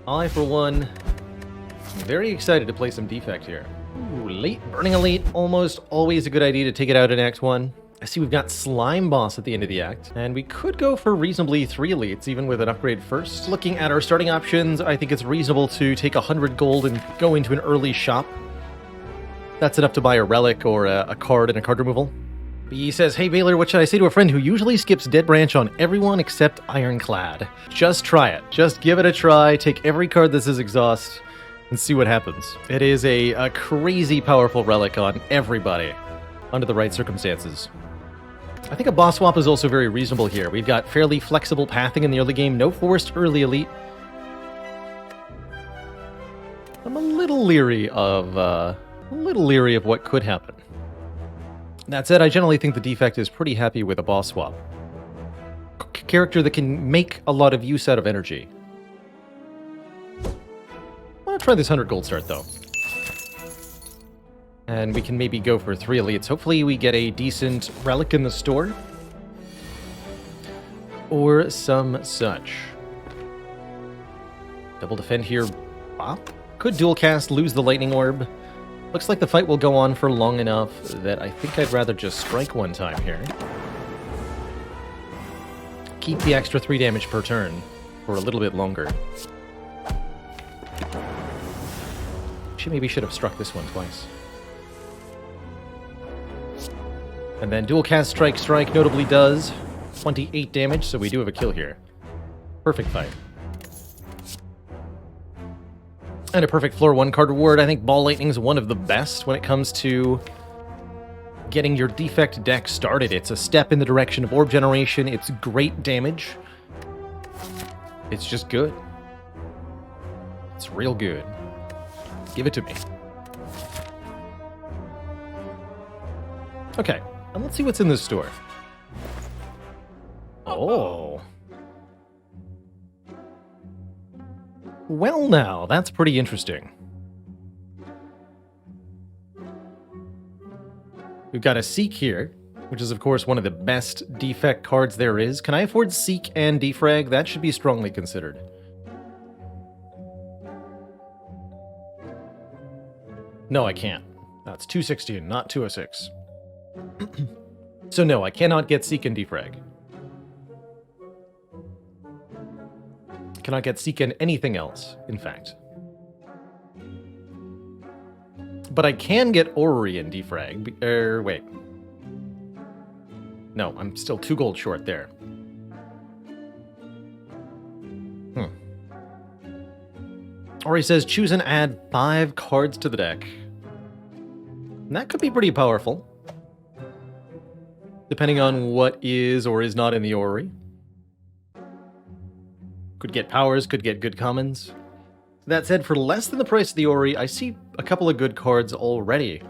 I, for one, am very excited to play some Defect here. Ooh, late. Burning Elite, almost always a good idea to take it out in Act 1. I see we've got Slime Boss at the end of the act, and we could go for reasonably 3 elites, even with an upgrade first. Looking at our starting options, I think it's reasonable to take 100 gold and go into an early shop. That's enough to buy a relic or a card and a card removal. He says, "Hey Baylor, what should I say to a friend who usually skips Dead Branch on everyone except Ironclad? Just try it. Just give it a try, take every card that says Exhaust, and see what happens. It is a crazy powerful relic on everybody, under the right circumstances. I think a boss swap is also very reasonable here. We've got fairly flexible pathing in the early game, no forced early elite. I'm a little leery of what could happen. That said, I generally think the Defect is pretty happy with a boss swap. Character that can make a lot of use out of energy. I want to try this 100 gold start, though. And we can maybe go for 3 elites. Hopefully we get a decent relic in the store. Or some such. Double defend here. Bop. Could dual cast, lose the lightning orb. Looks like the fight will go on for long enough that I think I'd rather just strike one time here. Keep the extra 3 damage per turn for a little bit longer. Actually, maybe should have struck this one twice. And then dual cast strike, strike notably does 28 damage, so we do have a kill here. Perfect fight. And a perfect floor 1 card reward. I think Ball Lightning is one of the best when it comes to getting your Defect deck started. It's a step in the direction of orb generation. It's great damage. It's just good. It's real good. Give it to me. Okay. And let's see what's in this store. Oh. Well now, that's pretty interesting. We've got a Seek here, which is of course one of the best Defect cards there is. Can I afford Seek and Defrag? That should be strongly considered. No, I can't. That's 216, not 206. So no, I cannot get Seek and Defrag. Cannot get Seek and anything else, in fact. But I can get Orrery and Defrag. Wait. No, I'm still 2 gold short there. Ori says, choose and add 5 cards to the deck. And that could be pretty powerful. Depending on what is or is not in the Orrery. Could get powers, could get good commons. That said, for less than the price of the Orrery, I see a couple of good cards already.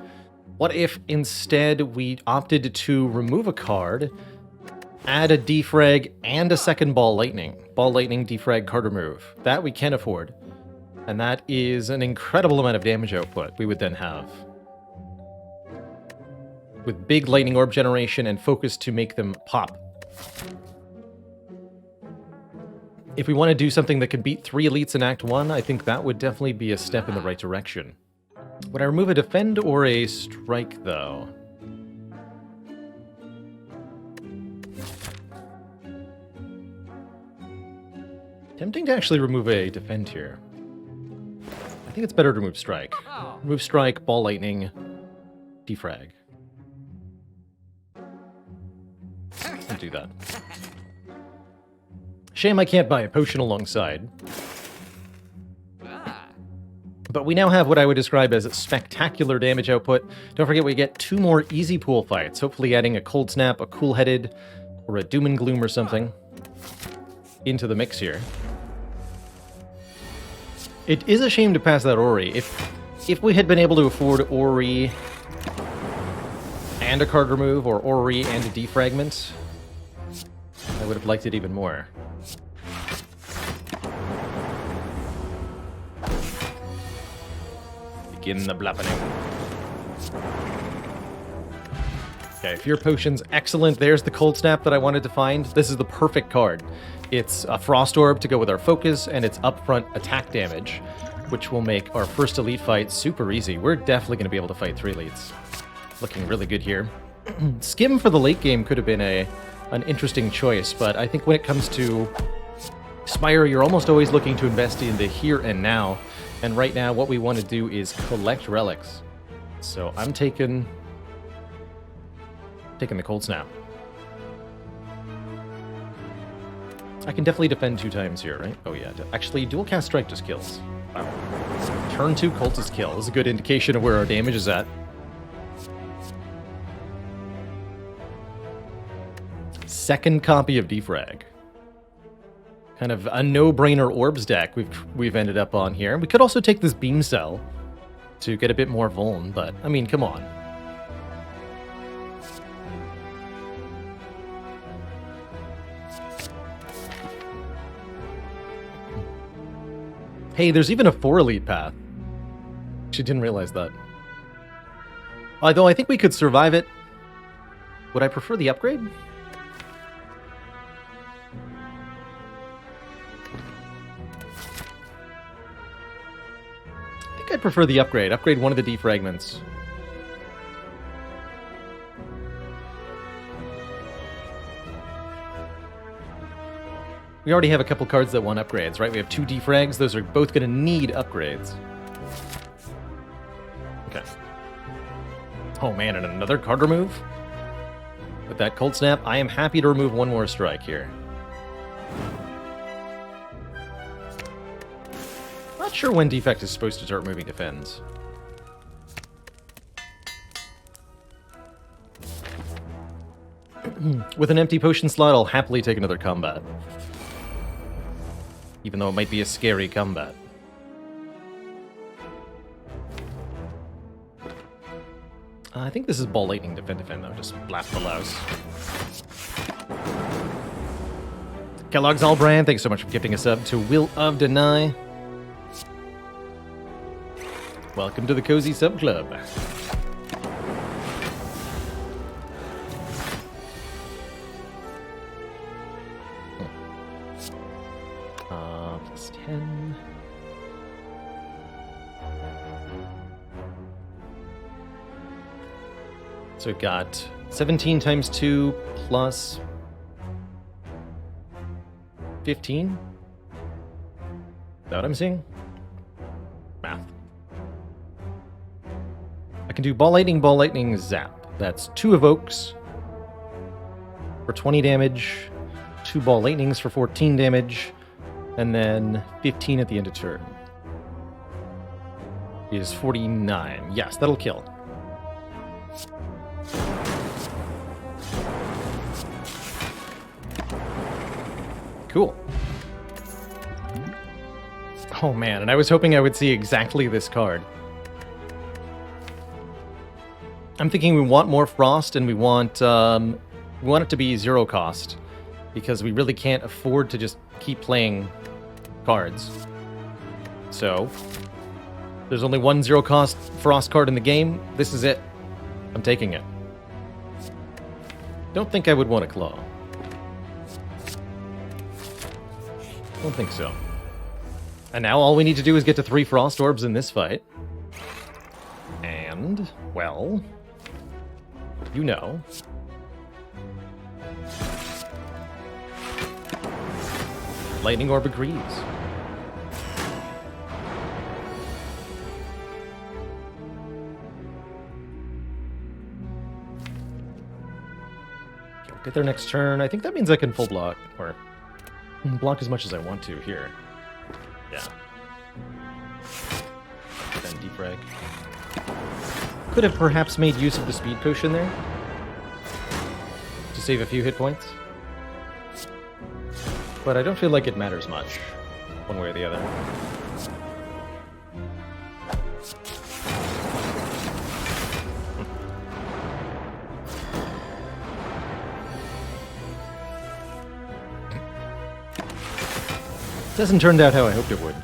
What if instead we opted to remove a card, add a Defrag and a second Ball Lightning? Ball Lightning, Defrag, card remove. That we can afford. And that is an incredible amount of damage output we would then have. With big Lightning Orb generation and focus to make them pop. If we want to do something that can beat 3 elites in Act 1, I think that would definitely be a step in the right direction. Would I remove a defend or a strike, though? Tempting to actually remove a defend here. I think it's better to remove strike. Remove strike, Ball Lightning, Defrag. I'll do that. Shame I can't buy a potion alongside. But we now have what I would describe as spectacular damage output. Don't forget we get 2 more easy pool fights, hopefully adding a Cold Snap, a Cool Headed, or a Doom and Gloom or something into the mix here. It is a shame to pass that Orrery. If we had been able to afford Orrery and a card remove, or Orrery and a defragment, I would have liked it even more. Begin the blappening. Okay, Fear Potion's excellent. There's the Cold Snap that I wanted to find. This is the perfect card. It's a Frost Orb to go with our focus, and it's upfront attack damage, which will make our first elite fight super easy. We're definitely going to be able to fight 3 elites. Looking really good here. Skim for the late game could have been an interesting choice, but I think when it comes to Spire, you're almost always looking to invest in the here and now. And right now, what we want to do is collect relics. So I'm taking the Cold Snap. I can definitely defend 2 times here, right? Oh yeah, actually, dual cast strike just kills. Wow. Turn 2 cultist kill is a good indication of where our damage is at. Second copy of Defrag. Kind of a no-brainer orbs deck we've ended up on here. We could also take this beam cell to get a bit more vuln, but I mean, come on. Hey, there's even a 4 elite path. Actually, didn't realize that. Although I think we could survive it. Would I prefer the upgrade? I think I'd prefer the upgrade. Upgrade one of the defragments. We already have a couple cards that want upgrades, right? We have 2 defrags. Those are both going to need upgrades. Okay. Oh man, and another card remove? With that Cold Snap, I am happy to remove 1 more strike here. Not sure when Defect is supposed to start moving defends. With an empty potion slot, I'll happily take another combat. Even though it might be a scary combat. I think this is Ball Lightning defend though. Just blast the louse. Kellogg's Allbrand, thanks so much for gifting a sub to Will of Deny. Welcome to the Cozy Sub Club. Plus 10. So we've got 17 times 2 plus 15. Is that what I'm seeing? Math. I can do Ball Lightning, Zap. That's 2 evokes for 20 damage, 2 Ball Lightnings for 14 damage, and then 15 at the end of turn. Is 49. Yes, that'll kill. Cool. Oh man, and I was hoping I would see exactly this card. I'm thinking we want more Frost, and we want it to be 0 cost, because we really can't afford to just keep playing cards. So, there's only 1 0 cost Frost card in the game. This is it. I'm taking it. Don't think I would want a Claw. Don't think so. And now all we need to do is get to 3 Frost Orbs in this fight. And, well, you know. Lightning Orb agrees. Get their next turn. I think that means I can full block, or block as much as I want to here. Yeah. Then defrag. Could have perhaps made use of the speed potion there to save a few hit points. But I don't feel like it matters much, one way or the other. Doesn't turn out how I hoped it would.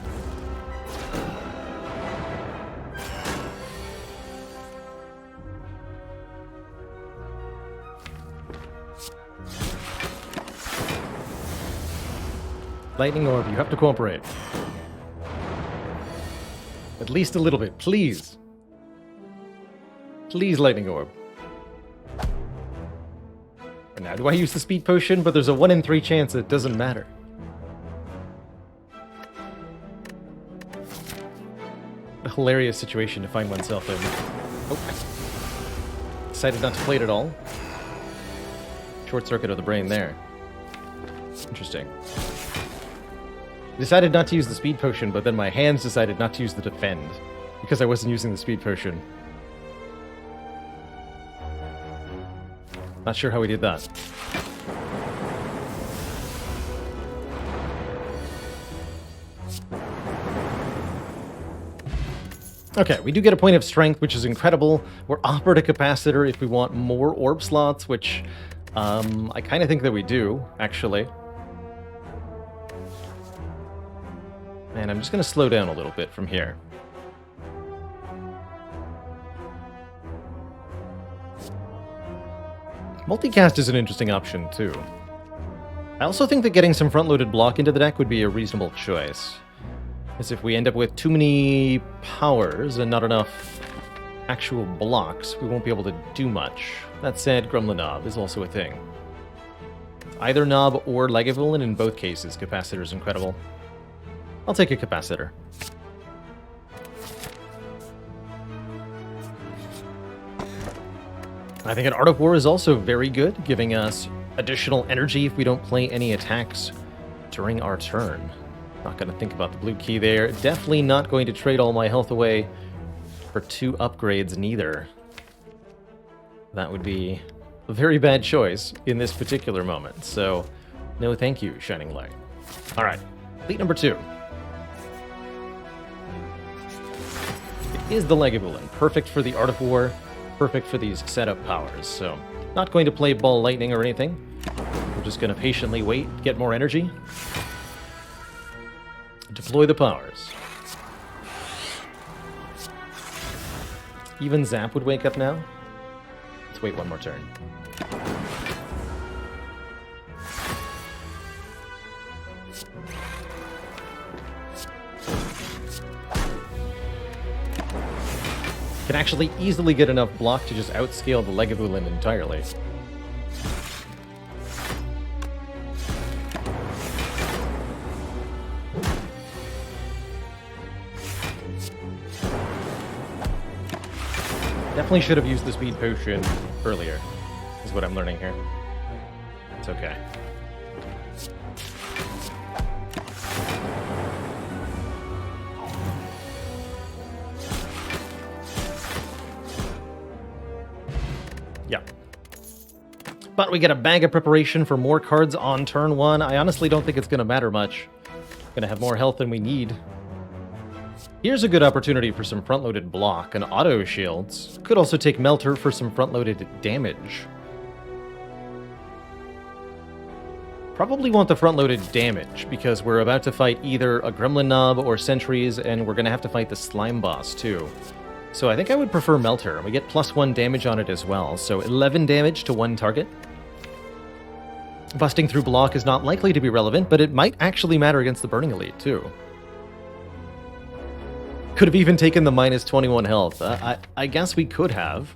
Lightning Orb, you have to cooperate. At least a little bit, please. Please, Lightning Orb. Now, do I use the Speed Potion? But there's a 1 in 3 chance it doesn't matter. A hilarious situation to find oneself in. Oh. Decided not to play it at all. Short circuit of the brain there. Interesting. Decided not to use the Speed Potion, but then my hands decided not to use the Defend, because I wasn't using the Speed Potion. Not sure how we did that. Okay, we do get a point of strength, which is incredible. We're offered a capacitor if we want more orb slots, which I kind of think that we do, actually. And I'm just going to slow down a little bit from here. Multicast is an interesting option, too. I also think that getting some front-loaded block into the deck would be a reasonable choice. As if we end up with too many powers and not enough actual blocks, we won't be able to do much. That said, Gremlin Knob is also a thing. Either Knob or Lagavulin, in both cases, Capacitor is incredible. I'll take a Capacitor. I think an Art of War is also very good, giving us additional energy if we don't play any attacks during our turn. Not going to think about the blue key there. Definitely not going to trade all my health away for 2 upgrades neither. That would be a very bad choice in this particular moment. So, no thank you, Shining Light. Alright, lead number 2. It is the Lagavulin. Perfect for the Art of War. Perfect for these setup powers. So, not going to play Ball Lightning or anything. We're just going to patiently wait, get more energy. Deploy the powers. Even Zap would wake up now. Let's wait one more turn. Can actually easily get enough block to just outscale the Lagavulin entirely. Definitely should have used the Speed Potion earlier, is what I'm learning here. It's okay. Yeah. But we get a bag of preparation for more cards on turn 1. I honestly don't think it's going to matter much. Going to have more health than we need. Here's a good opportunity for some front-loaded block and auto shields. Could also take Melter for some front-loaded damage. Probably want the front-loaded damage, because we're about to fight either a Gremlin Knob or Sentries, and we're going to have to fight the Slime Boss, too. So I think I would prefer Melter. We get +1 damage on it as well, so 11 damage to 1 target. Busting through block is not likely to be relevant, but it might actually matter against the Burning Elite, too. Could have even taken the -21 health. I guess we could have.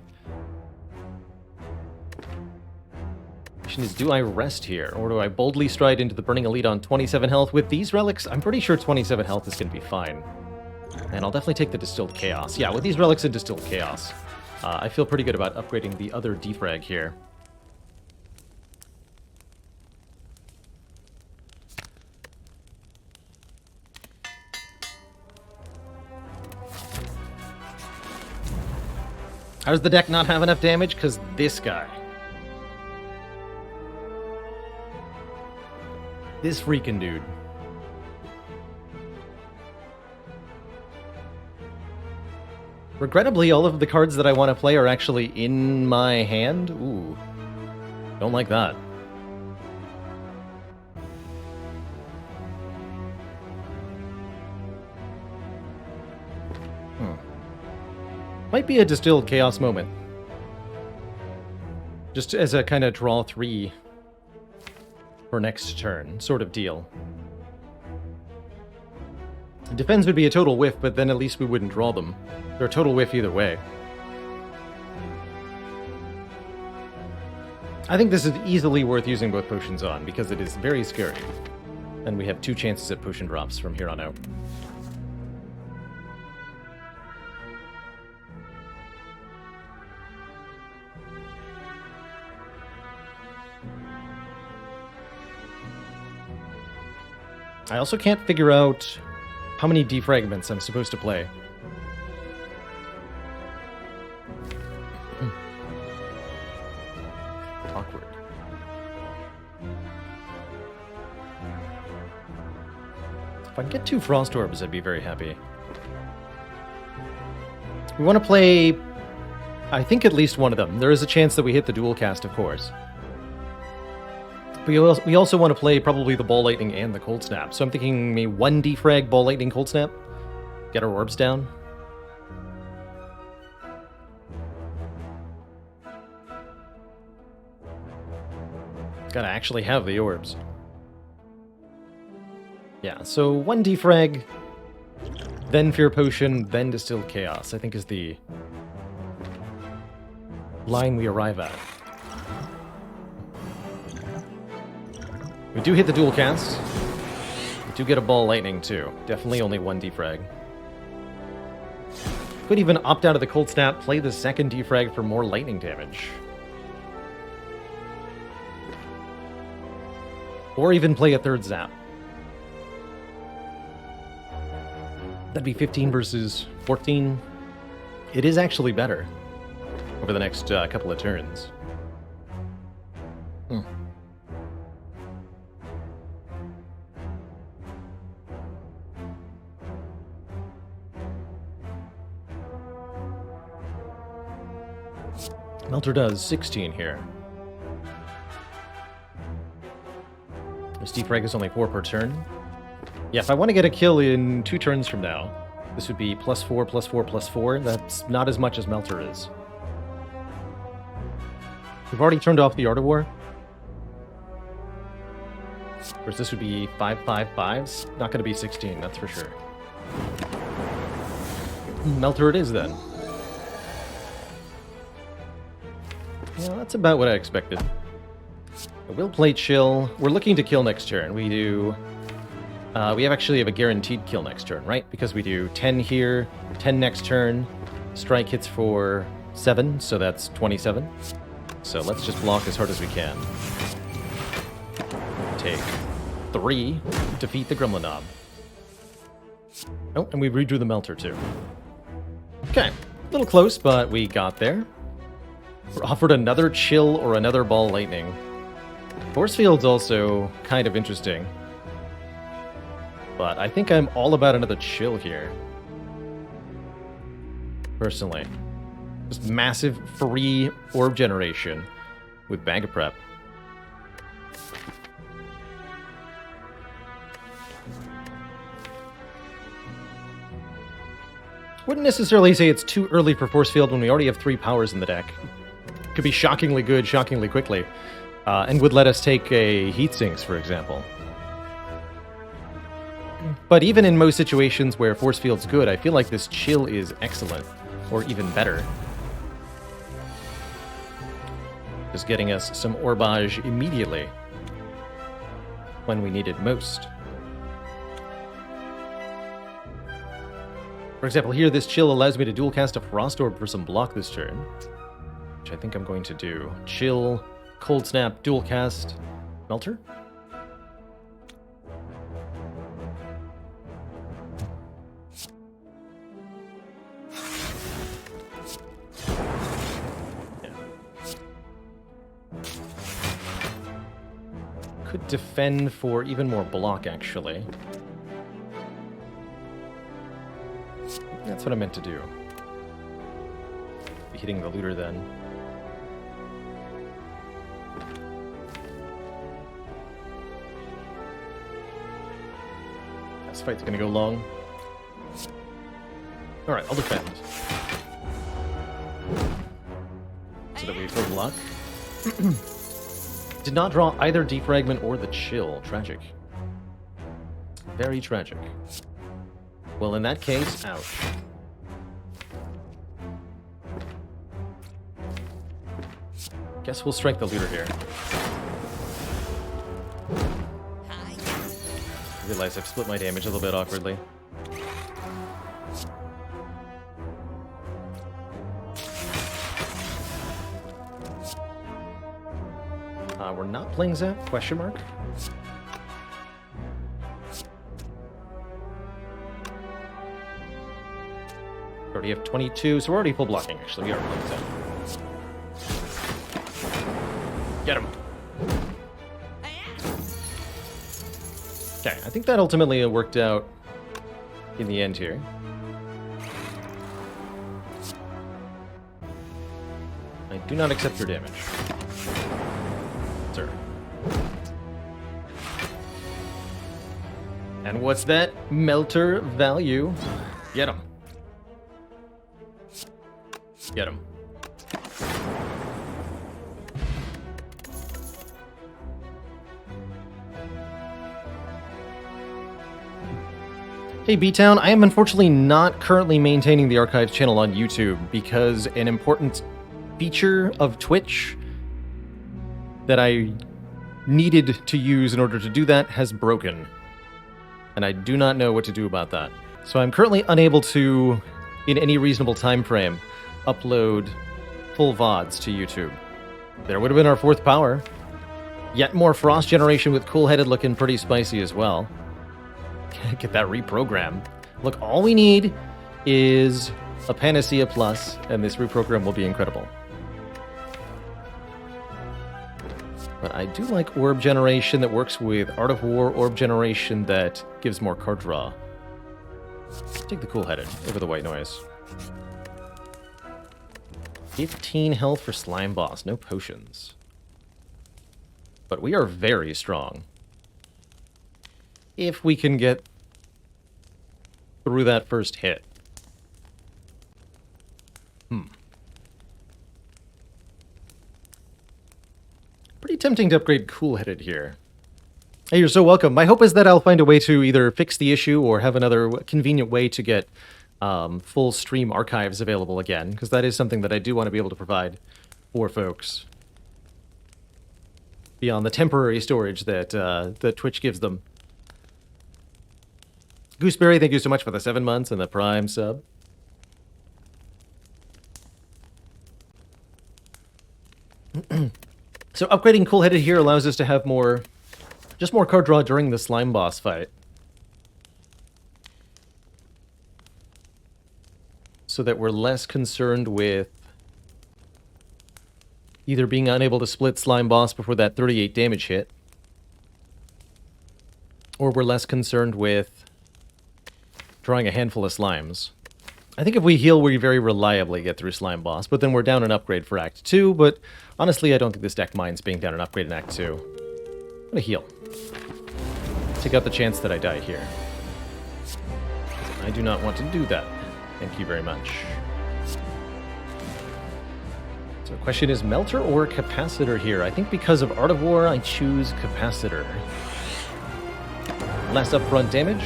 Question is, do I rest here, or do I boldly stride into the Burning Elite on 27 health? With these relics, I'm pretty sure 27 health is going to be fine. And I'll definitely take the Distilled Chaos. Yeah, with these relics and Distilled Chaos, I feel pretty good about upgrading the other defrag here. How does the deck not have enough damage? Because this guy. This freaking dude. Regrettably, all of the cards that I want to play are actually in my hand. Ooh. Don't like that. Might be a Distilled Chaos moment. Just as a kind of draw 3 for next turn sort of deal. Defense would be a total whiff, but then at least we wouldn't draw them. They're a total whiff either way. I think this is easily worth using both potions on, because it is very scary. And we have 2 chances at potion drops from here on out. I also can't figure out how many defragments I'm supposed to play. Awkward. If I can get 2 Frost Orbs, I'd be very happy. We want to play, I think, at least one of them. There is a chance that we hit the dual cast, of course. We also want to play probably the Ball Lightning and the Cold Snap. So I'm thinking maybe 1 defrag, Ball Lightning, Cold Snap. Get our orbs down. Gotta actually have the orbs. Yeah, so 1 defrag, then Fear Potion, then Distilled Chaos, I think is the line we arrive at. We do hit the dual cast. We do get a Ball Lightning too. Definitely only 1 defrag. Could even opt out of the Cold Snap, play the 2nd defrag for more lightning damage. Or even play a 3rd zap. That'd be 15 versus 14. It is actually better over the next couple of turns. Melter does 16 here. This defrag is only 4 per turn. Yeah, if I want to get a kill in 2 turns from now, this would be +4, +4, +4. That's not as much as Melter is. We've already turned off the Art of War. Whereas this would be 5, 5, 5s. Not going to be 16, that's for sure. Melter it is then. Yeah, that's about what I expected. I will play Chill. We're looking to kill next turn. We do... we actually have a guaranteed kill next turn, right? Because we do 10 here, 10 next turn. Strike hits for 7, so that's 27. So let's just block as hard as we can. Take 3, defeat the Gremlin Knob. Oh, and we redrew the Melter too. Okay, a little close, but we got there. We're offered another Chill or another Ball Lightning. Force Field's also kind of interesting. But I think I'm all about another Chill here. Personally. Just massive free orb generation with Bag of Prep. Wouldn't necessarily say it's too early for Force Field when we already have 3 powers in the deck. Could be shockingly good, shockingly quickly. And would let us take a Heat Sinks, for example. But even in most situations where Force Field's good, I feel like this Chill is excellent. Or even better. Just getting us some Orbage immediately. When we need it most. For example, here this Chill allows me to dual cast a Frost Orb for some block this turn. Which I think I'm going to do. Chill, Cold Snap, dual cast, Melter? Could defend for even more block, actually. That's what I meant to do. Be hitting the looter then. This fight's gonna go long. Alright, I'll defend. So that we full block. Did not draw either Defragment or the Chill. Tragic. Very tragic. Well, in that case, ouch. Guess we'll strike the looter here. I realize I've split my damage a little bit awkwardly. We're not playing Zap? Question mark? Already have 22, so we're already full blocking, actually. We are playing Zap. Get him! Okay, I think that ultimately worked out in the end here. I do not accept your damage. Sir. And what's that? Melter value. Get him. Get him. Hey B-Town, I am unfortunately not currently maintaining the Archives channel on YouTube because an important feature of Twitch that I needed to use in order to do that has broken. And I do not know what to do about that. So I'm currently unable to, in any reasonable time frame, upload full VODs to YouTube. There would have been our fourth power. Yet more Frost Generation with Cool-Headed looking pretty spicy as well. Get that reprogram. Look, all we need is a Panacea Plus, and this reprogram will be incredible. But I do like Orb Generation that works with Art of War, Orb Generation that gives more card draw. Take the Cool-Headed over the White Noise. 15 health for Slime Boss, no potions. But we are very strong. If we can get through that first hit. Pretty tempting to upgrade Cool-Headed here. Hey, you're so welcome. My hope is that I'll find a way to either fix the issue or have another convenient way to get full stream archives available again, because that is something that I do want to be able to provide for folks beyond the temporary storage that that Twitch gives them. Gooseberry, thank you so much for the 7 months and the Prime sub. So upgrading Cool-Headed here allows us to have just more card draw during the Slime Boss fight. So that we're less concerned with either being unable to split Slime Boss before that 38 damage hit, or we're less concerned with drawing a handful of slimes. I think if we heal, we very reliably get through Slime Boss, but then we're down an upgrade for Act 2, but honestly, I don't think this deck minds being down an upgrade in Act 2. I'm gonna heal. Take out the chance that I die here. I do not want to do that. Thank you very much. So the question is Melter or Capacitor here? I think because of Art of War, I choose Capacitor. Less upfront damage.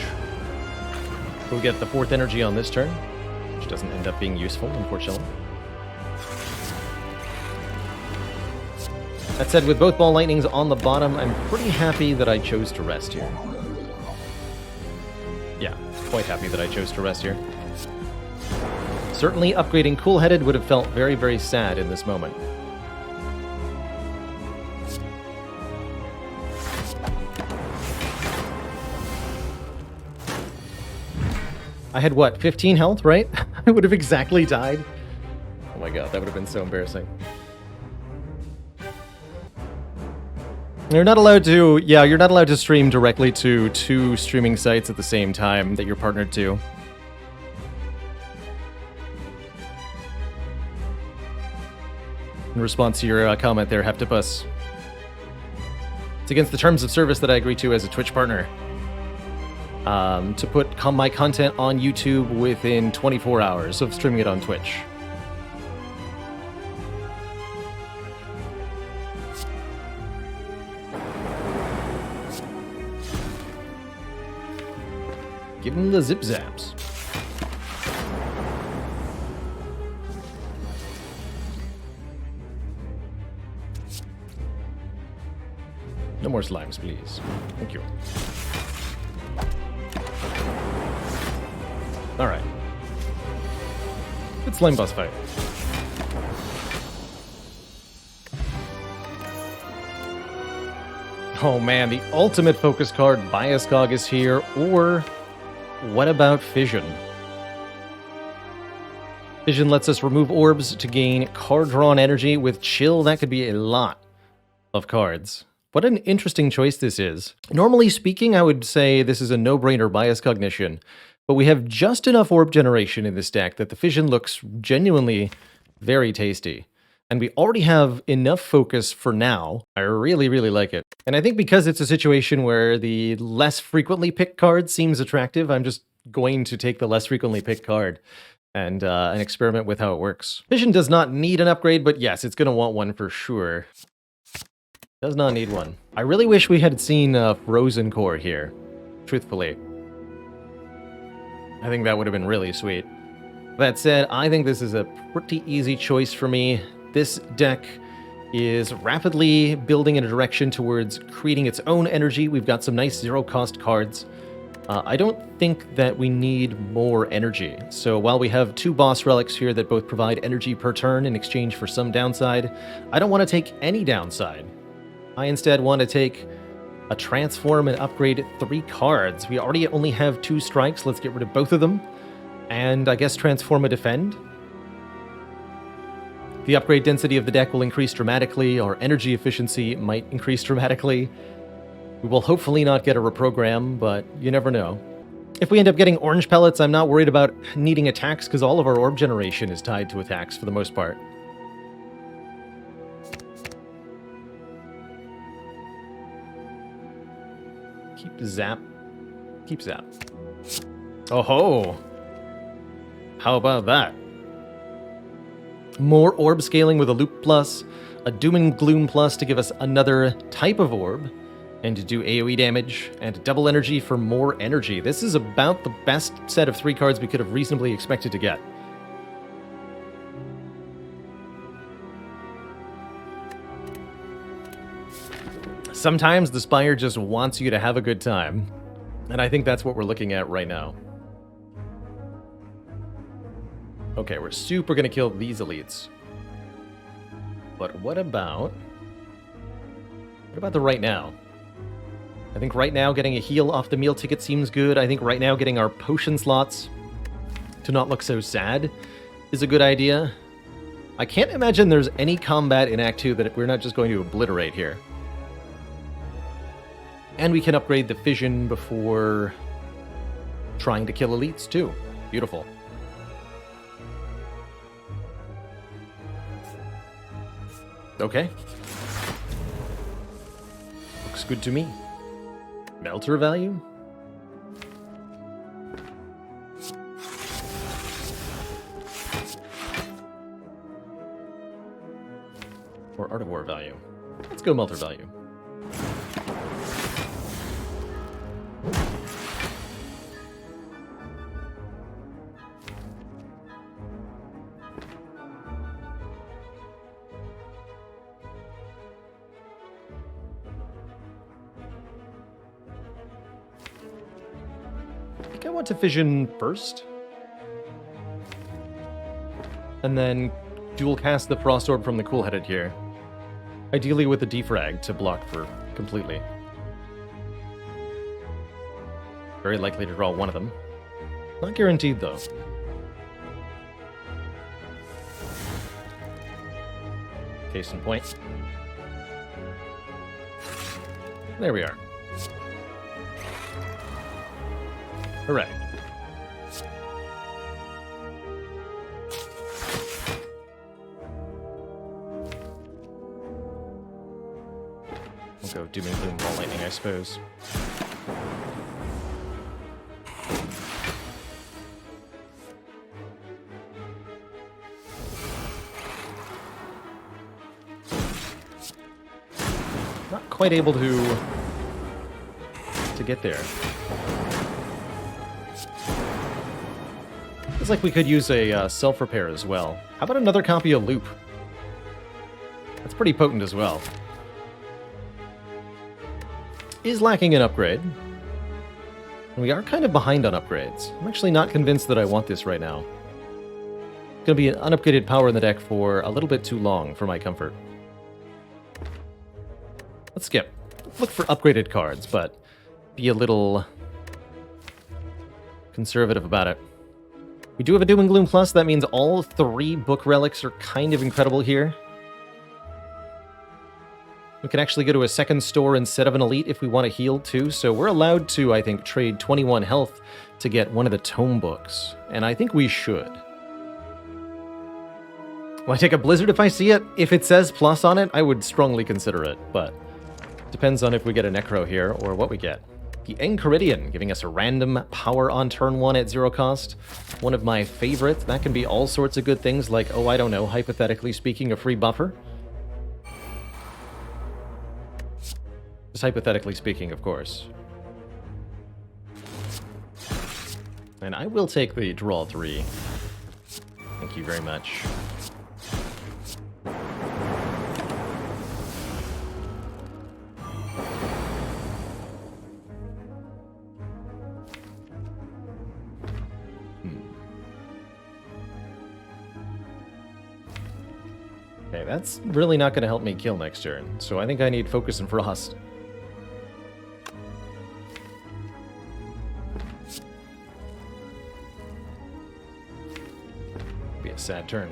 We'll get the 4th energy on this turn, which doesn't end up being useful, unfortunately. That said, with both Ball Lightnings on the bottom, I'm pretty happy that I chose to rest here. Yeah, quite happy that I chose to rest here. Certainly upgrading Cool-Headed would have felt very, very sad in this moment. I had, what, 15 health, right? I would have exactly died. Oh my god, that would have been so embarrassing. You're not allowed to, yeah, you're not allowed to stream directly to 2 streaming sites at the same time that you're partnered to. In response to your comment there, Heftipus. It's against the terms of service that I agree to as a Twitch partner. To put my content on YouTube within 24 hours of streaming it on Twitch. Give him the zip zaps. No more slimes, please. Thank you. Alright. Good slime boss fight. Oh man, the ultimate focus card, Bias Cog, is here. Or, what about Fission? Fission lets us remove orbs to gain card-drawn energy. With Chill, that could be a lot of cards. What an interesting choice this is. Normally speaking, I would say this is a no-brainer Bias Cognition, but we have just enough orb generation in this deck that the Fission looks genuinely very tasty. And we already have enough focus for now. I really, really like it. And I think because it's a situation where the less frequently picked card seems attractive, I'm just going to take the less frequently picked card and experiment with how it works. Fission does not need an upgrade, but yes, it's going to want one for sure. Does not need one. I really wish we had seen Frozen Core here, truthfully. I think that would have been really sweet. That said, I think this is a pretty easy choice for me. This deck is rapidly building in a direction towards creating its own energy. We've got some nice zero-cost cards. I don't think that we need more energy. So while we have 2 boss relics here that both provide energy per turn in exchange for some downside, I don't want to take any downside. I instead want to take a transform and upgrade 3 cards. We already only have 2 strikes. Let's get rid of both of them. And I guess transform a defend. The upgrade density of the deck will increase dramatically. Our energy efficiency might increase dramatically. We will hopefully not get a reprogram, but you never know. If we end up getting orange pellets, I'm not worried about needing attacks because all of our orb generation is tied to attacks for the most part. Keep zap. Keep zap. Oh ho! How about that? More orb scaling with a loop plus, a doom and gloom plus to give us another type of orb, and to do AoE damage, and double energy for more energy. This is about the best set of 3 cards we could have reasonably expected to get. Sometimes the Spire just wants you to have a good time, and I think that's what we're looking at right now. Okay, we're super gonna kill these elites. But what about the right now? I think right now getting a heal off the meal ticket seems good. I think right now getting our potion slots to not look so sad is a good idea. I can't imagine there's any combat in Act 2 that we're not just going to obliterate here. And we can upgrade the Fission before trying to kill elites too. Beautiful. Okay. Looks good to me. Melter value? Or Art of War value. Let's go Melter value. I think I want to Fission first. And then dual cast the Frost Orb from the Cool-Headed here. Ideally with a defrag to block for completely. Very likely to draw one of them. Not guaranteed though. Case in point. There we are. Hooray. We'll go Doom and Gloom Ball Lightning, I suppose. Not quite able to get there. Looks like we could use a self-repair as well. How about another copy of Loop? That's pretty potent as well. is lacking an upgrade. And we are kind of behind on upgrades. I'm actually not convinced that I want this right now. It's going to be an unupgraded power in the deck for a little bit too long for my comfort. Let's skip. Look for upgraded cards, but be a little conservative about it. We do have a Doom and Gloom Plus. That means all 3 book relics are kind of incredible here. We can actually go to a second store instead of an elite if we want to heal too, so we're allowed to, I think, trade 21 health to get one of the tome books, and I think we should. Will I take a Blizzard if I see it? If it says plus on it, I would strongly consider it, but depends on if we get a Necro here or what we get. The Enchiridion, giving us a random power on turn 1 at 0 cost. One of my favorites. That can be all sorts of good things, like, oh, I don't know, hypothetically speaking, a free buffer. Just hypothetically speaking, of course. And I will take the draw 3. Thank you very much. Okay, that's really not going to help me kill next turn, so I think I need Focus and Frost. Be a sad turn.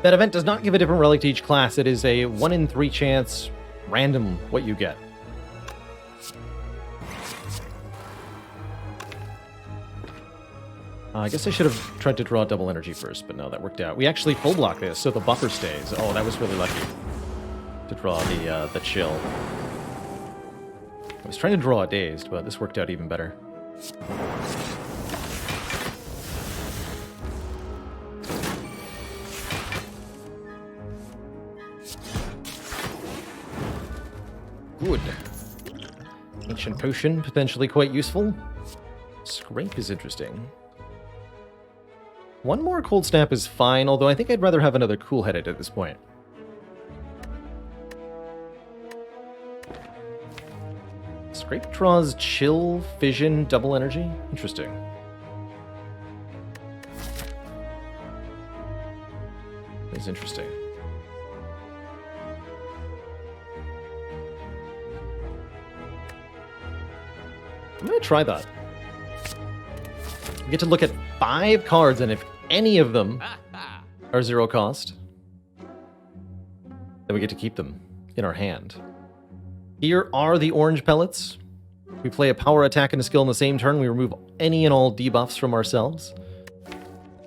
That event does not give a different relic to each class. It is a 1 in 3 chance, random what you get. I guess I should have tried to draw double energy first, but no, that worked out. We actually full block this, so the buffer stays. Oh, that was really lucky to draw the chill. I was trying to draw a dazed, but this worked out even better. Good. Ancient Potion, potentially quite useful. Scrape is interesting. One more Cold Snap is fine, although I think I'd rather have another Cool-Headed at this point. Scrape draws Chill, Fission, Double Energy? Interesting. That is interesting. I'm going to try that. We get to look at 5 cards, and if any of them are 0 cost, then we get to keep them in our hand. Here are the orange pellets. We play a power attack and a skill in the same turn. We remove any and all debuffs from ourselves.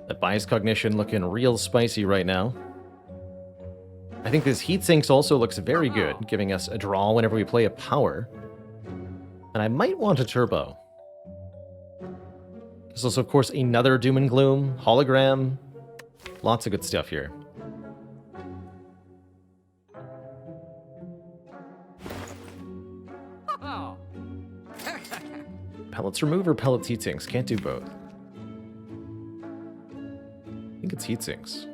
That Bias Cognition looking real spicy right now. I think this Heat Sinks also looks very good, giving us a draw whenever we play a power. And I might want a turbo. There's also, of course, another Doom and Gloom, Hologram. Lots of good stuff here. Pellets remove or pellets heat sinks? Can't do both. I think it's heat sinks.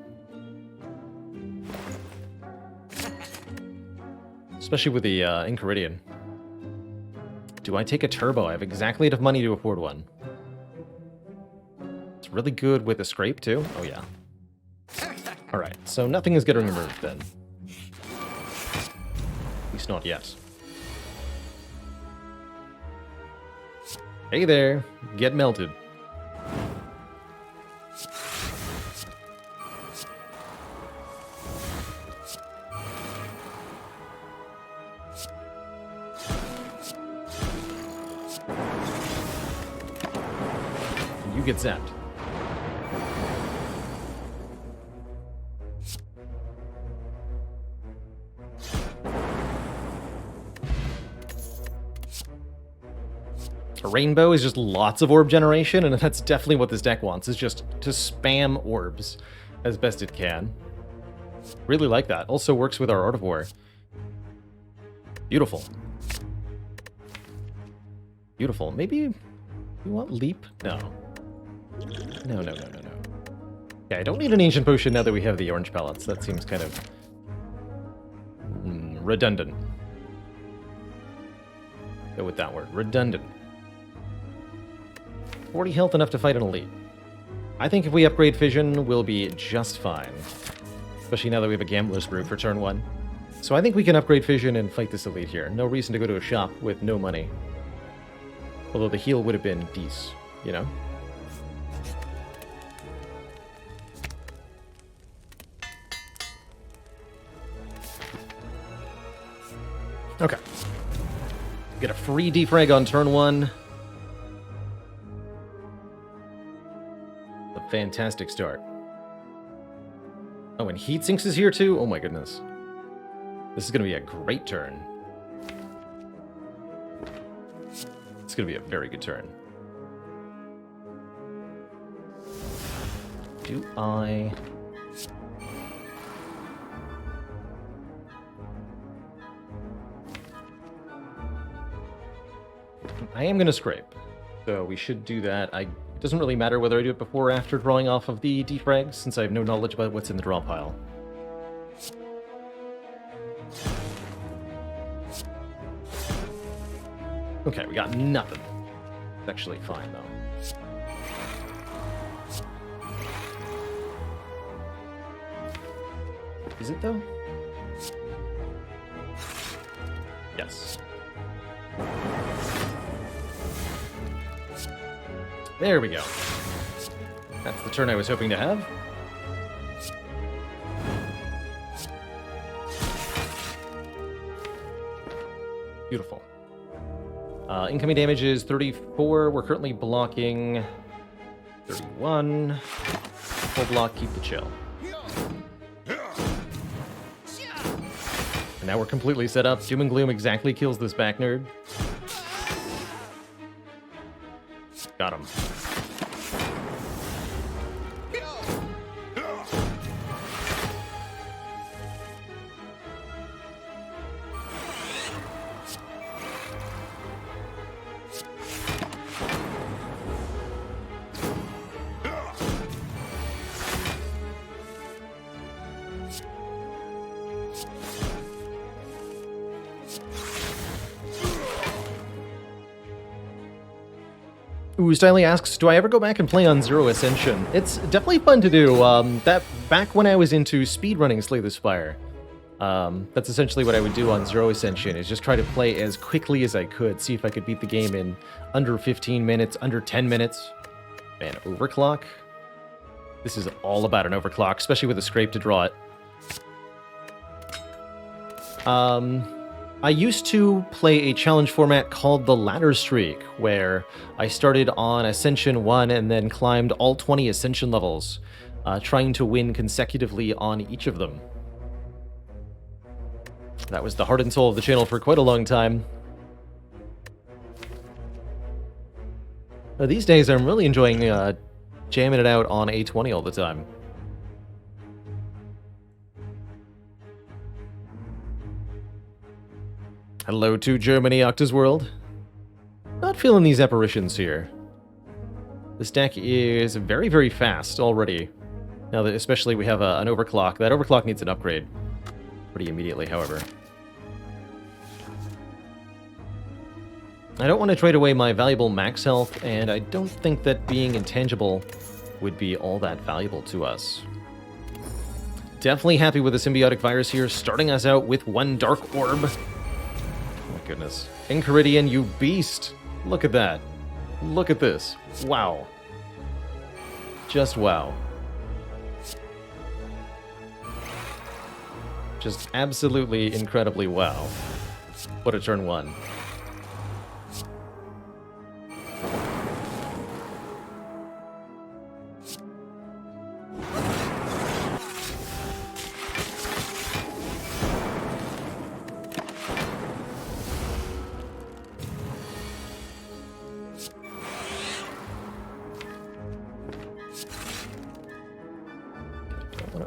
Especially with the Enchiridion. Do I take a turbo? I have exactly enough money to afford one. It's really good with a scrape, too. Oh, yeah. Alright, so nothing is getting removed, then. At least not yet. Hey there, get melted. You get zapped. A rainbow is just lots of orb generation, and that's definitely what this deck wants, is just to spam orbs as best it can. Really like that. Also works with our Art of War. Beautiful. Beautiful. Maybe you want Leap? No. No. Yeah, I don't need an Ancient Potion now that we have the orange pellets. That seems kind of redundant. Go with that word. Redundant. 40 health, enough to fight an elite. I think if we upgrade Fission, we'll be just fine. Especially now that we have a Gambler's Brew for turn 1. So I think we can upgrade Fission and fight this elite here. No reason to go to a shop with no money. Although the heal would have been decent, you know? Okay. Get a free defrag on turn 1. A fantastic start. Oh, and Heatsinks is here too? Oh my goodness. This is going to be a great turn. It's going to be a very good turn. Do I... I am going to scrape, so we should do that. It doesn't really matter whether I do it before or after drawing off of the defrags, since I have no knowledge about what's in the draw pile. Okay, we got nothing. It's actually fine, though. Is it, though? Yes. There we go. That's the turn I was hoping to have. Beautiful. Incoming damage is 34. We're currently blocking 31. Full block, keep the chill. And now we're completely set up. Doom and Gloom exactly kills this back nerd. Got him. Ooh, Styly asks, do I ever go back and play on Zero Ascension? It's definitely fun to do. Back when I was into speedrunning Slay the Spire, that's essentially what I would do on Zero Ascension, is just try to play as quickly as I could, see if I could beat the game in under 15 minutes, under 10 minutes. Man, overclock? This is all about an overclock, especially with a scrape to draw it. I used to play a challenge format called the Ladder Streak, where I started on Ascension 1 and then climbed all 20 Ascension levels, trying to win consecutively on each of them. That was the heart and soul of the channel for quite a long time. These days, I'm really enjoying jamming it out on A20 all the time. Hello to Germany, Octa's World. Not feeling these apparitions here. This deck is very, very fast already. Now that especially we have an overclock. That overclock needs an upgrade. Pretty immediately, however. I don't want to trade away my valuable max health, and I don't think that being intangible would be all that valuable to us. Definitely happy with the symbiotic virus here, starting us out with one Dark Orb. Goodness. Enchiridion, you beast! Look at that. Look at this. Wow. Just wow. Just absolutely incredibly wow. What a turn 1.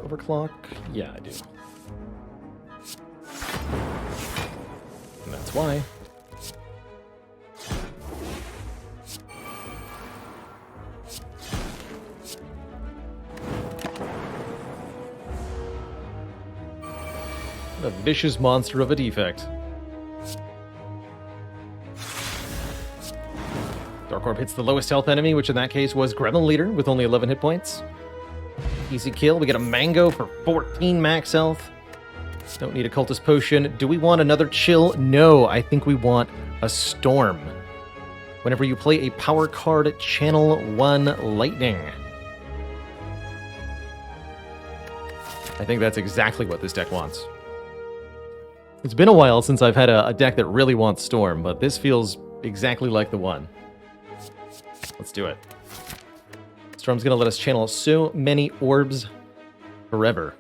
Overclock? Yeah, I do. And that's why. A vicious monster of a defect. Dark Orb hits the lowest health enemy, which in that case was Gremlin Leader with only 11 hit points. Easy kill. We get a Mango for 14 max health. Don't need a Cultist Potion. Do we want another chill? No, I think we want a Storm. Whenever you play a power card, channel 1 Lightning. I think that's exactly what this deck wants. It's been a while since I've had a deck that really wants Storm, but this feels exactly like the one. Let's do it. Storm's going to let us channel so many orbs forever.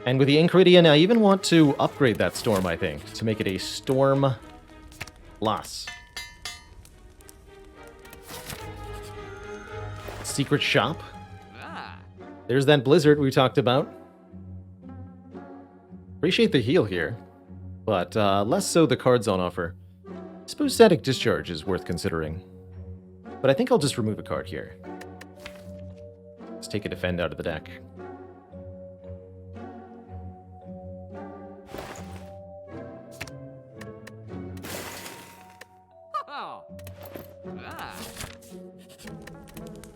And with the Incredian, I even want to upgrade that Storm, I think, to make it a Storm Plus. Secret Shop. There's that Blizzard we talked about. Appreciate the heal here, but less so the cards on offer. I suppose Static Discharge is worth considering. But I think I'll just remove a card here. Let's take a Defend out of the deck.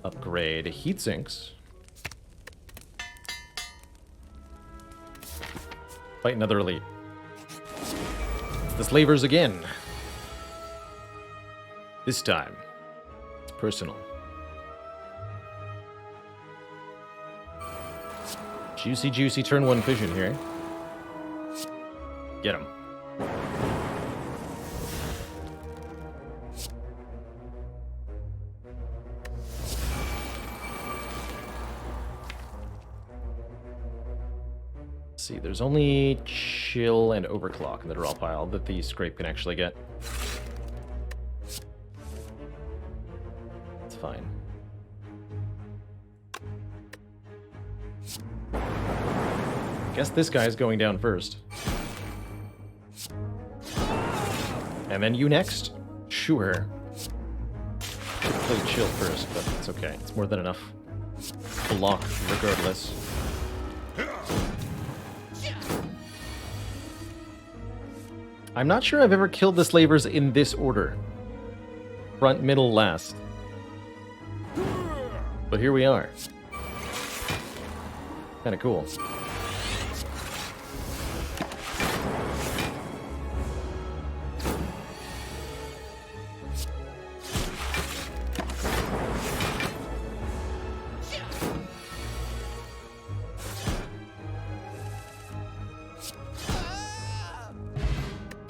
Upgrade Heatsinks. Fight another elite. It's the Slavers again. This time, it's personal. Juicy turn 1 vision here. Get him. See, there's only Chill and Overclock in the draw pile that the Scrape can actually get. It's fine. Guess this guy's going down first. And then you next? Sure. Should have played Chill first, but it's okay. It's more than enough. Block regardless. I'm not sure I've ever killed the Slavers in this order. Front, middle, last. But here we are. Kinda cool.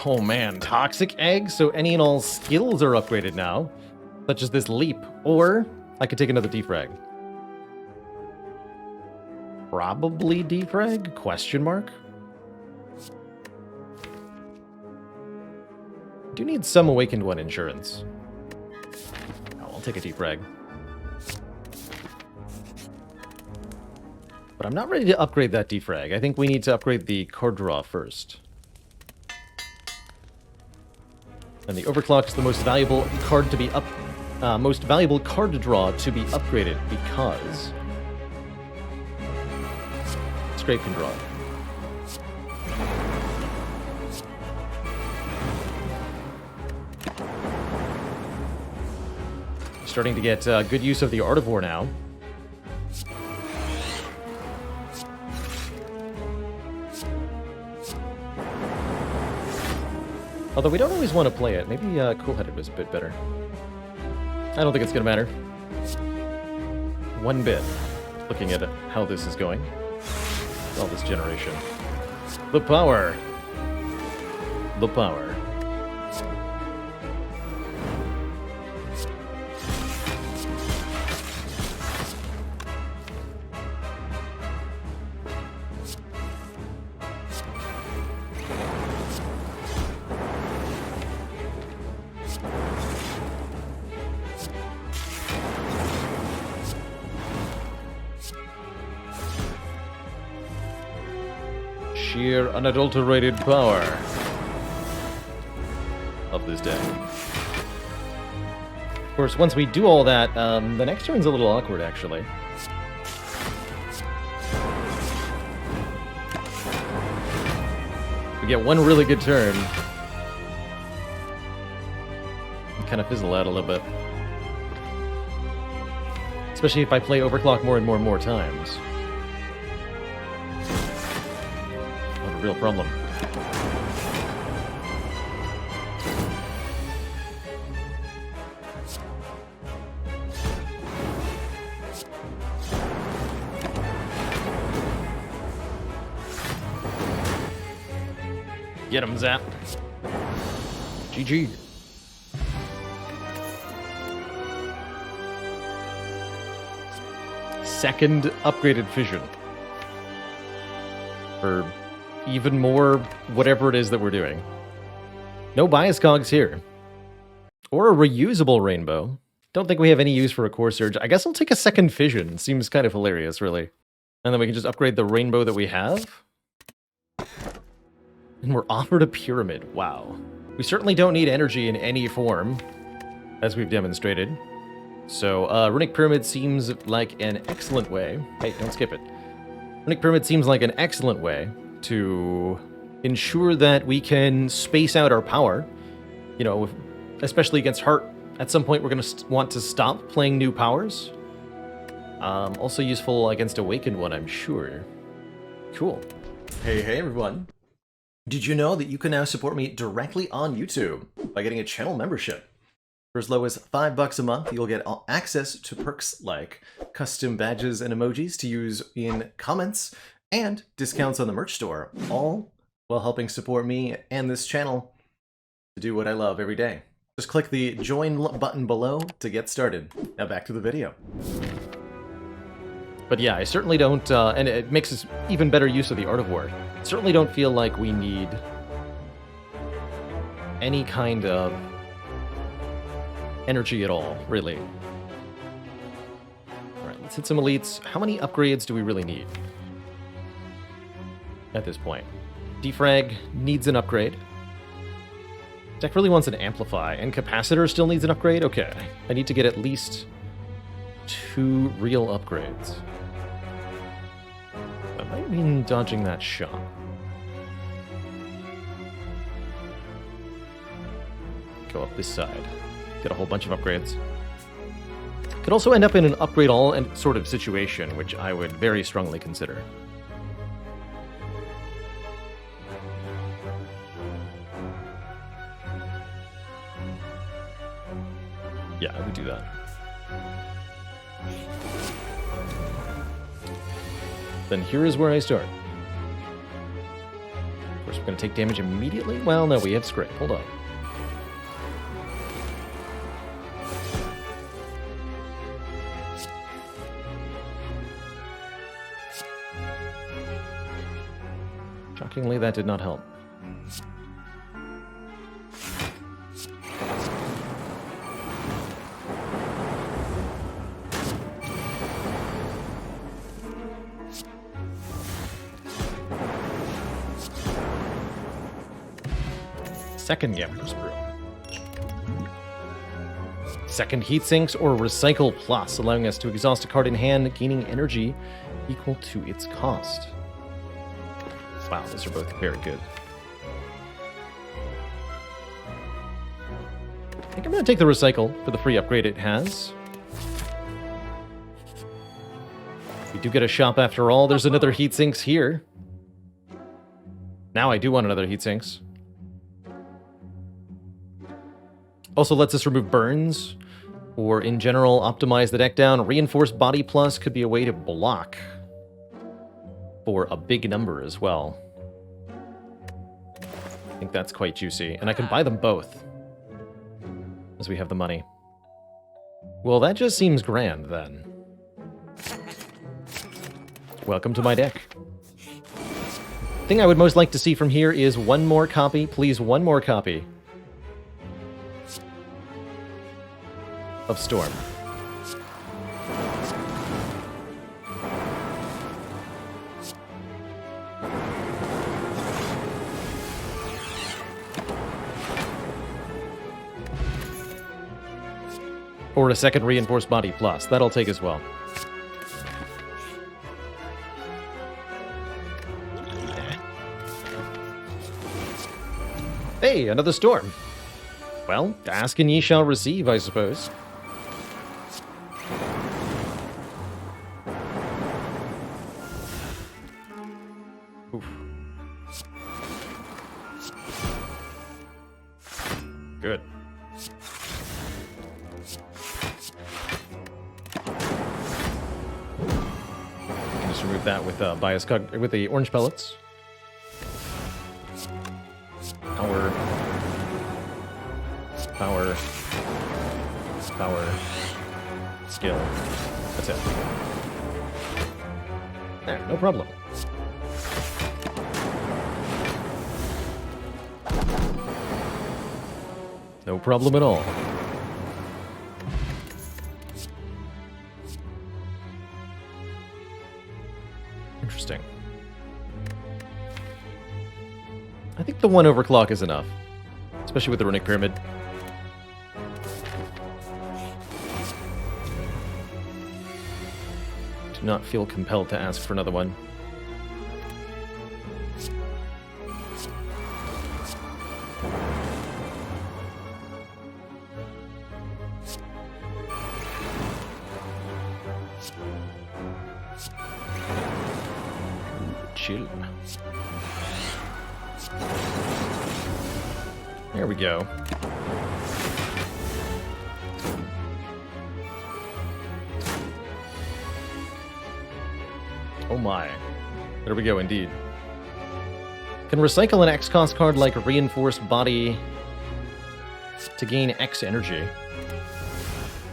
Oh man, Toxic Egg, so any and all skills are upgraded now, such as this Leap, or I could take another Defrag. Probably Defrag? Question mark? Do need some Awakened One insurance. Oh, I'll take a Defrag. But I'm not ready to upgrade that Defrag. I think we need to upgrade the card draw first. And the Overclock is the most valuable card to be most valuable card to draw to be upgraded because Scrape can draw. Starting to get good use of the Artivore now. Although we don't always want to play it. Maybe Cool-Headed was a bit better. I don't think it's going to matter. One bit. Looking at how this is going. All this generation. The power. The power. Sheer unadulterated power of this deck. Of course, once we do all that, the next turn's a little awkward, actually. get one really good turn, and kind of fizzle out a little bit. Especially if I play Overclock more and more and more times. Not a real problem. Get him, Zap. GG. Second upgraded fission. For even more whatever it is that we're doing. No bias cogs here. Or a reusable rainbow. Don't think we have any use for a core surge. I guess I'll take a second fission. Seems kind of hilarious, really. And then we can just upgrade the rainbow that we have. And we're offered a pyramid. Wow. We certainly don't need energy in any form, as we've demonstrated. So, Runic Pyramid seems like an excellent way. Hey, don't skip it. Runic Pyramid seems like an excellent way to ensure that we can space out our power. You know, especially against Heart. At some point, we're going to want to stop playing new powers. Also useful against Awakened one, I'm sure. Cool. Hey everyone. Did you know that you can now support me directly on YouTube by getting a channel membership? For as low as $5 a month, you'll get access to perks like custom badges and emojis to use in comments and discounts on the merch store, all while helping support me and this channel to do what I love every day. Just click the join button below to get started. Now back to the video. But yeah, I certainly don't, and it makes us even better use of the Art of War. Certainly don't feel like we need any kind of energy at all, really. Alright, let's hit some elites. How many upgrades do we really need at this point? Defrag needs an upgrade. Deck really wants an Amplify, and Capacitor still needs an upgrade? Okay, I need to get at least 2 real upgrades. That might mean dodging that shot. Go up this side. Get a whole bunch of upgrades. Could also end up in an upgrade all and sort of situation, which I would very strongly consider. Yeah, I would do that. Then here is where I start. Of course, we're going to take damage immediately. Well, no, we have Scrape. Hold on. Shockingly, that did not help. Second Gambler's Brew. Second Heat Sinks or Recycle Plus, allowing us to exhaust a card in hand, gaining energy equal to its cost. Wow, those are both very good. I think I'm going to take the Recycle for the free upgrade it has. We do get a shop after all. There's another Heat Sinks here. Now I do want another Heat Sinks. Also lets us remove burns, or in general, optimize the deck down. Reinforced Body Plus could be a way to block for a big number as well. I think that's quite juicy. And I can buy them both, as we have the money. Well, that just seems grand, then. Welcome to my deck. Thing I would most like to see from here is one more copy. Please, one more copy of Storm. Or a second Reinforced Body Plus. That'll take as well. hey, another storm. Well, ask and ye shall receive, I suppose. Oof. Good. Just remove that with with the orange pellets. Power, skill. That's it. There, no problem. No problem at all. Interesting. I think the 1 overclock is enough, especially with the Runic Pyramid. Do not feel compelled to ask for another one. Chill. There we go. Oh my. There we go, indeed. Can recycle an X-cost card like Reinforced Body to gain X energy.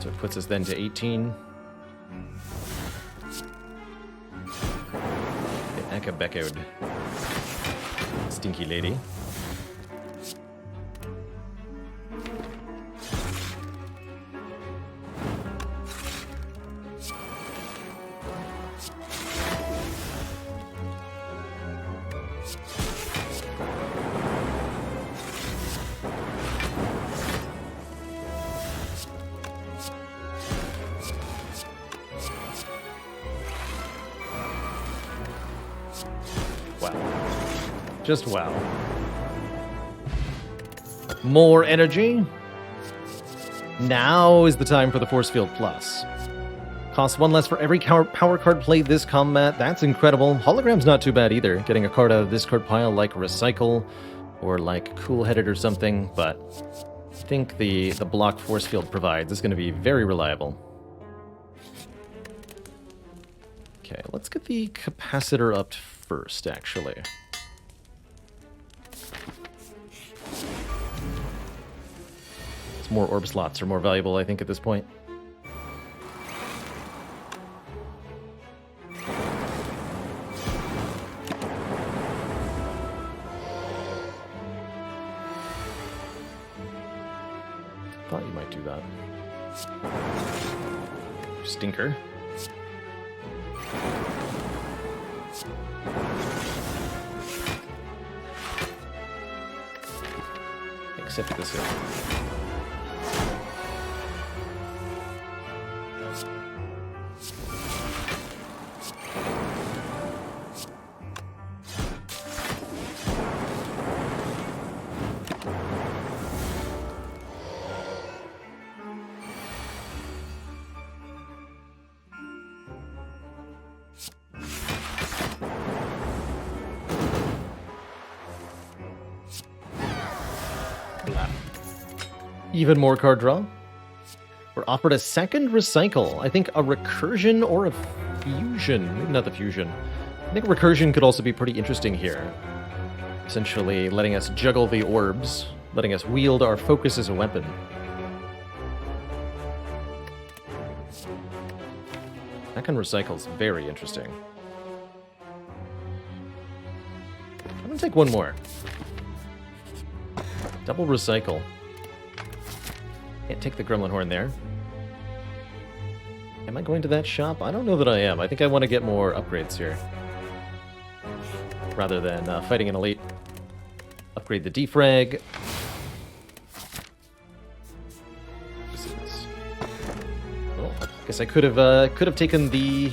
So it puts us then to 18. Get Eka-Beckoed. Stinky lady. Just wow. More energy. Now is the time for the Force Field Plus. Costs 1 less for every power card played this combat. That's incredible. Hologram's not too bad either. Getting a card out of this card pile like Recycle or like Cool-Headed or something, but I think the block Force Field provides is going to be very reliable. Okay, let's get the capacitor up first, actually. More orb slots are more valuable, I think, at this point. Thought you might do that. Stinker. Except this here. Even more card draw. We're offered a second recycle. I think a recursion or a fusion. Maybe not the fusion. I think recursion could also be pretty interesting here. Essentially letting us juggle the orbs, letting us wield our focus as a weapon. Second recycle is very interesting. I'm gonna take one more. Double recycle. Can't take the Gremlin Horn there. Am I going to that shop? I don't know that I am. I think I want to get more upgrades here. Rather than fighting an elite. Upgrade the defrag. Well, I guess I could have taken the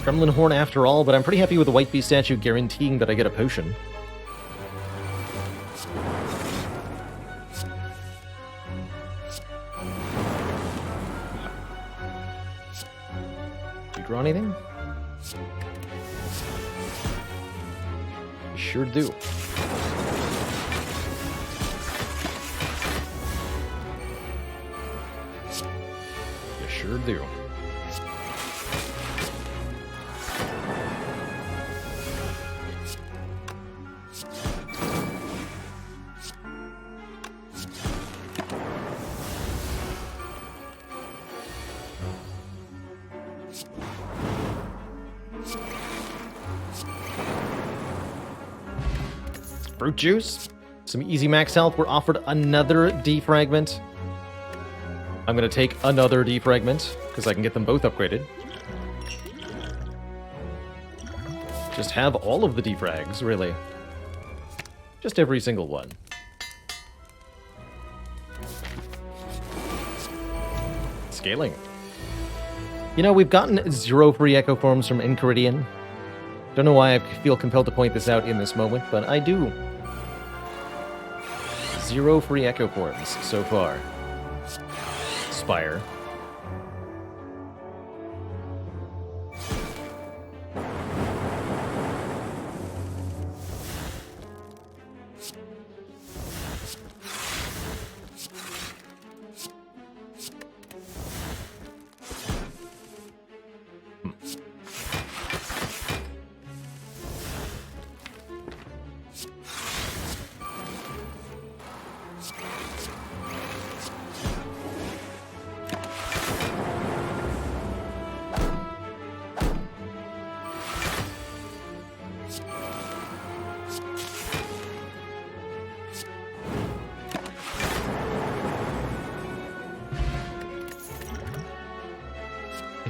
Gremlin Horn after all, but I'm pretty happy with the White Beast statue guaranteeing that I get a potion. draw anything? Sure do. You sure do. Fruit juice, some easy max health. We're offered another defragment. I'm going to take another defragment because I can get them both upgraded. Just have all of the defrags, really. Just every single one. Scaling. You know, we've gotten 0 free Echo Forms from Enchiridion. Don't know why I feel compelled to point this out in this moment, but I do. 0 free Echo Forms so far. Spire.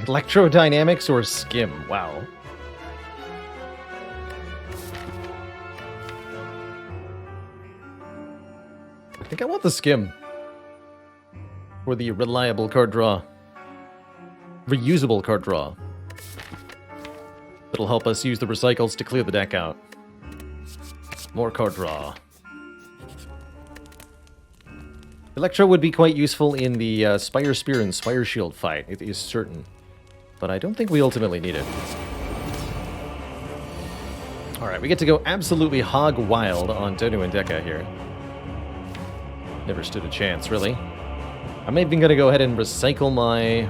Electrodynamics or skim? Wow. I think I want the skim. For the reliable card draw. Reusable card draw. That'll help us use the recycles to clear the deck out. More card draw. Electro would be quite useful in the Spire Spear and Spire Shield fight, it is certain. But I don't think we ultimately need it. Alright, we get to go absolutely hog wild on Donu and Deka here. Never stood a chance, really. I'm even going to go ahead and recycle my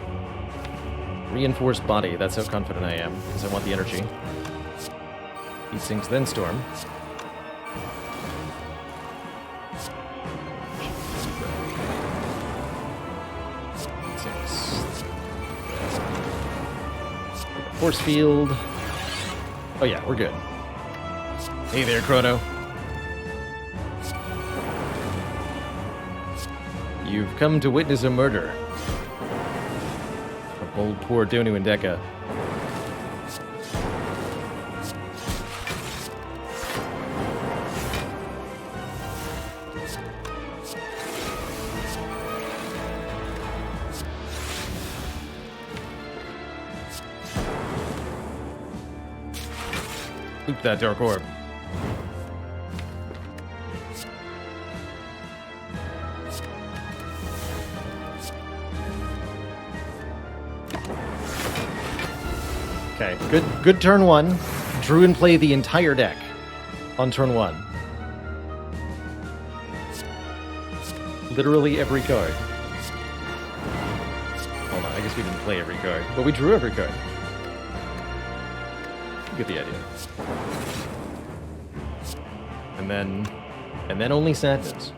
Reinforced Body. That's how confident I am, because I want the energy. Heat sinks, then Storm. Force field. Oh yeah, we're good. Hey there, Chrono. You've come to witness a murder. Of old poor Donu and Deka. Loop that Dark Orb. Okay, good turn 1. Drew and play the entire deck on turn 1. Literally every card. Hold on, I guess we didn't play every card, but we drew every card. You get the idea. And then only sadness.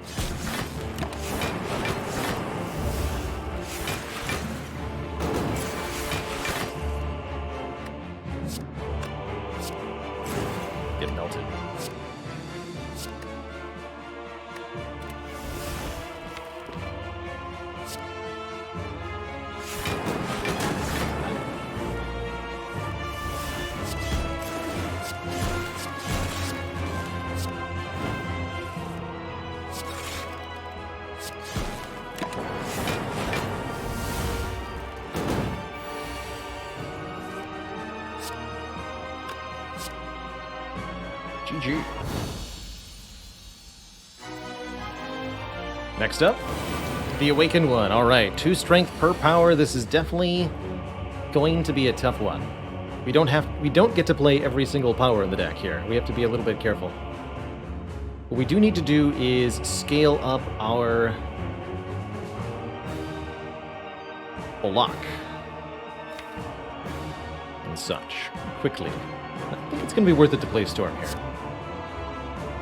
Get melted. GG. Next up, the Awakened one. All right, 2 strength per power. This is definitely going to be a tough one. We don't get to play every single power in the deck here. We have to be a little bit careful. What we do need to do is scale up our block and such quickly. I think it's going to be worth it to play Storm here.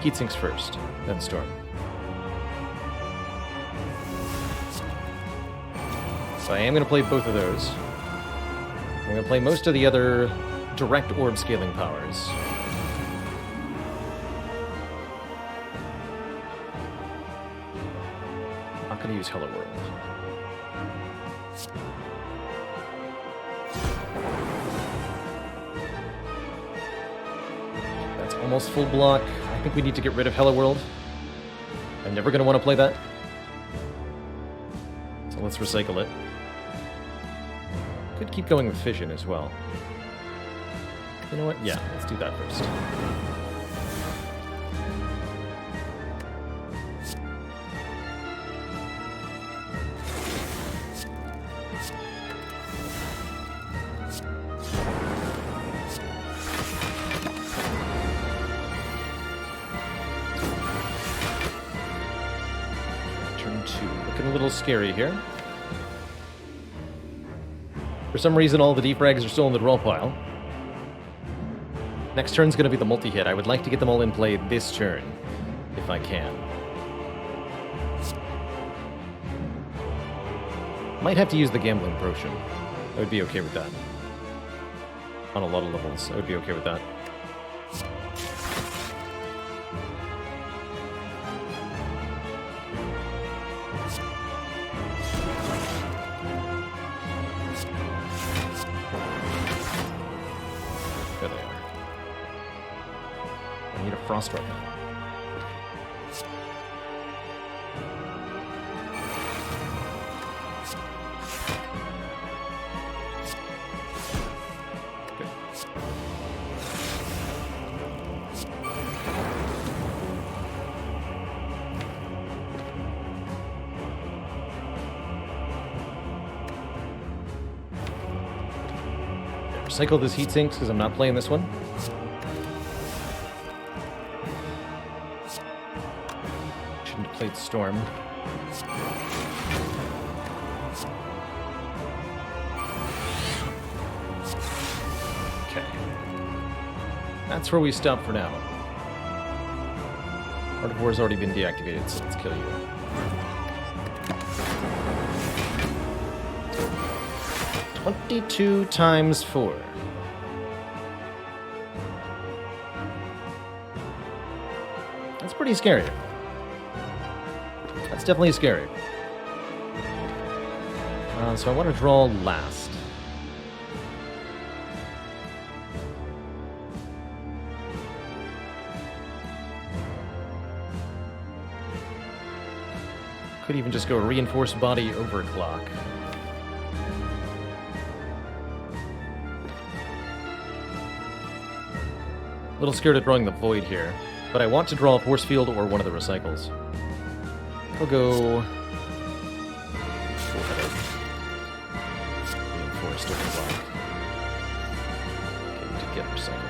Heat sinks first, then Storm. So I am going to play both of those. I'm going to play most of the other direct orb scaling powers. I'm not going to use Hello World. That's almost full block. I think we need to get rid of Hello World. I'm never going to want to play that. So let's recycle it. Could keep going with Fission as well. You know what? Yeah, let's do that first. Turn 2. Looking a little scary here. For some reason, all the defrags are still in the draw pile. Next turn's going to be the multi-hit. I would like to get them all in play this turn, if I can. Might have to use the Gambling Potion. I would be okay with that. On a lot of levels, I would be okay with that. There they are. I need a Frost right now. Recycle this heat sinks because I'm not playing this one. Shouldn't have played Storm. Okay. That's where we stop for now. Art of War's already been deactivated, so let's kill you. $22 times 4. That's pretty scary. That's definitely scary. So I want to draw last. Could even just go reinforced body overclock. A little scared of drawing the Void here, but I want to draw a Force Field or one of the recycles. I'll go... Reinforced overclock. Okay, to get recycled.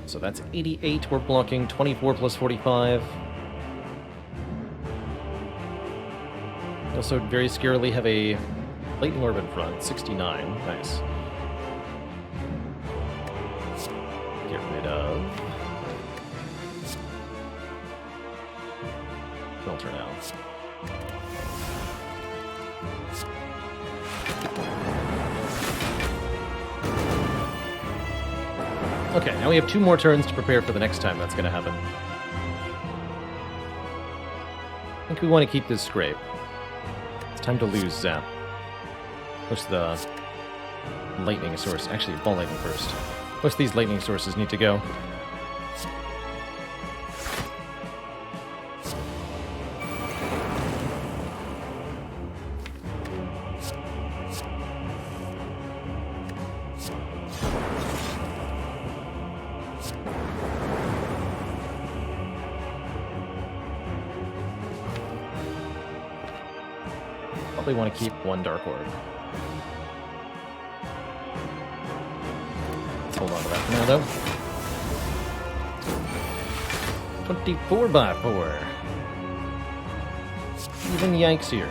Good. So that's 88 we're blocking, 24 plus 45. Also very scarily have a Lightning Orb in front, 69. Nice. Get rid of... Filter now. Okay, now we have 2 more turns to prepare for the next time that's going to happen. I think we want to keep this scrape. It's time to lose Zap. Most of the lightning source... Actually, Ball Lightning first. Most of these lightning sources need to go. Probably want to keep 1 Dark Orb. hold on to that for now, though. 24x4. Even yikes here.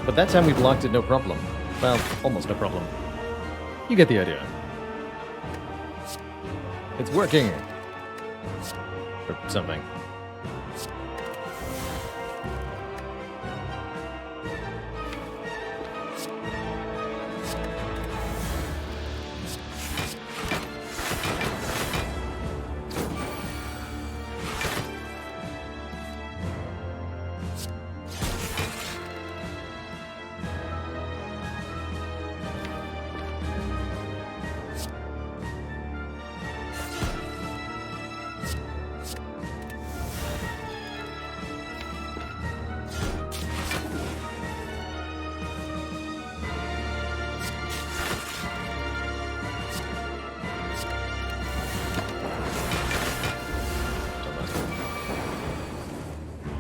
But that time we blocked it no problem. Well, almost no problem. You get the idea. It's working! Or something.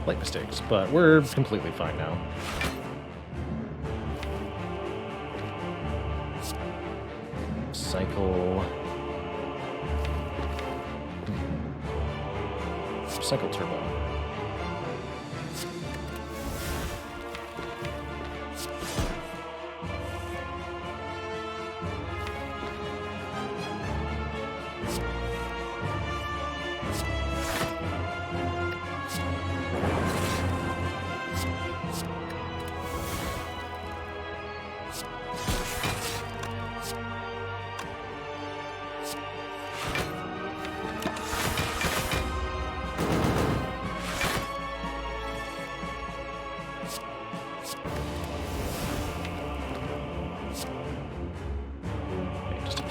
Light mistakes, but we're completely fine now. Cycle... Cycle turbo.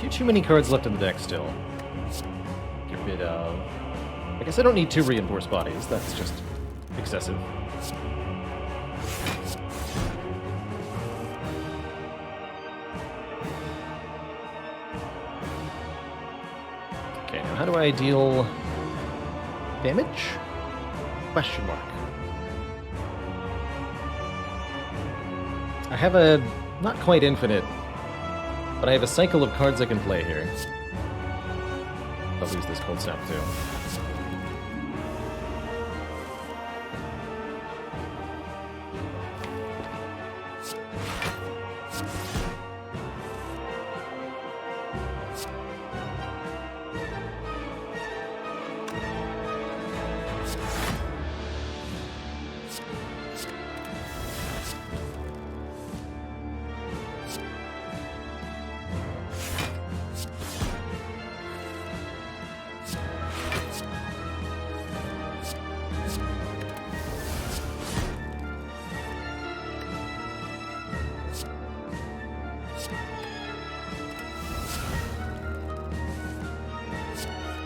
Too many cards left in the deck still. Get rid of... I guess I don't need 2 reinforced bodies. That's just excessive. Okay, now how do I deal damage? Question mark. I have a not quite infinite, but I have a cycle of cards I can play here. I'll lose this cold snap too.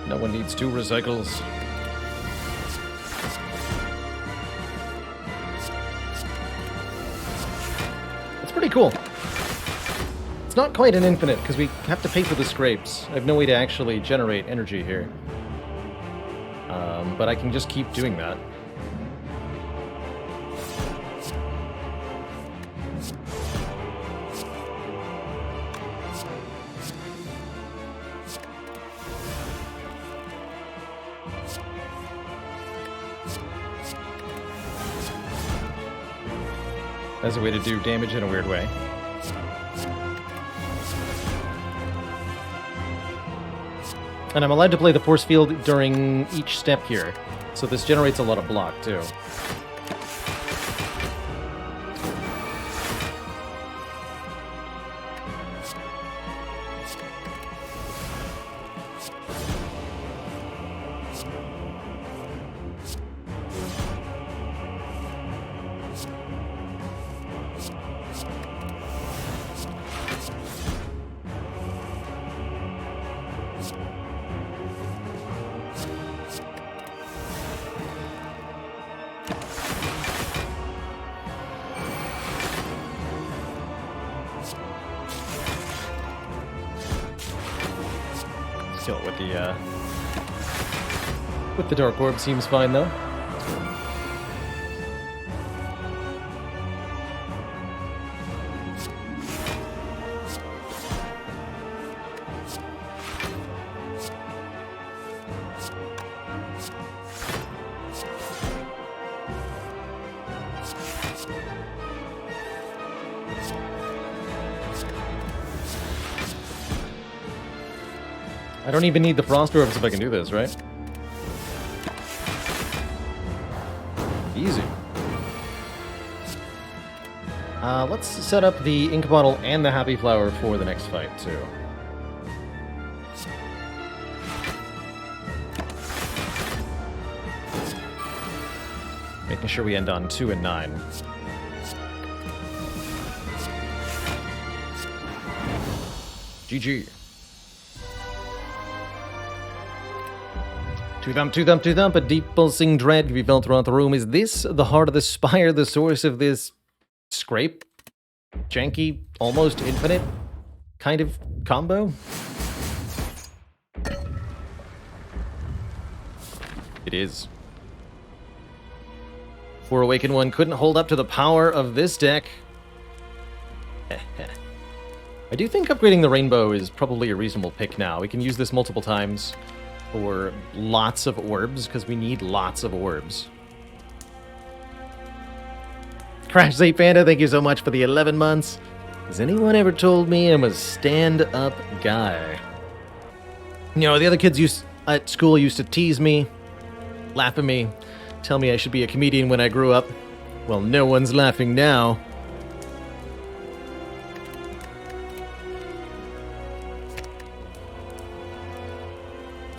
No one needs 2 recycles. It's pretty cool. It's not quite an infinite, because we have to pay for the scrapes. I have no way to actually generate energy here. But I can just keep doing that. As a way to do damage in a weird way. And I'm allowed to play the force field during each step here, so this generates a lot of block, too. Kill it with the Dark Orb seems fine though. I don't even need the frost orbs if I can do this, right? Easy. Let's set up the ink bottle and the happy flower for the next fight, too. Making sure we end on 2 and 9. GG. Two thump, a deep pulsing dread can be felt throughout the room. Is this the heart of the spire, the source of this scrape? Janky, almost infinite kind of combo? It is. Poor Awakened One couldn't hold up to the power of this deck. I do think upgrading the Rainbow is probably a reasonable pick now. We can use this multiple times for lots of orbs, because we need lots of orbs. Crash Zay Panda, thank you so much for the 11 months. Has anyone ever told me I'm a stand-up guy? You know, the other kids at school used to tease me, laugh at me, tell me I should be a comedian when I grew up. Well, no one's laughing now.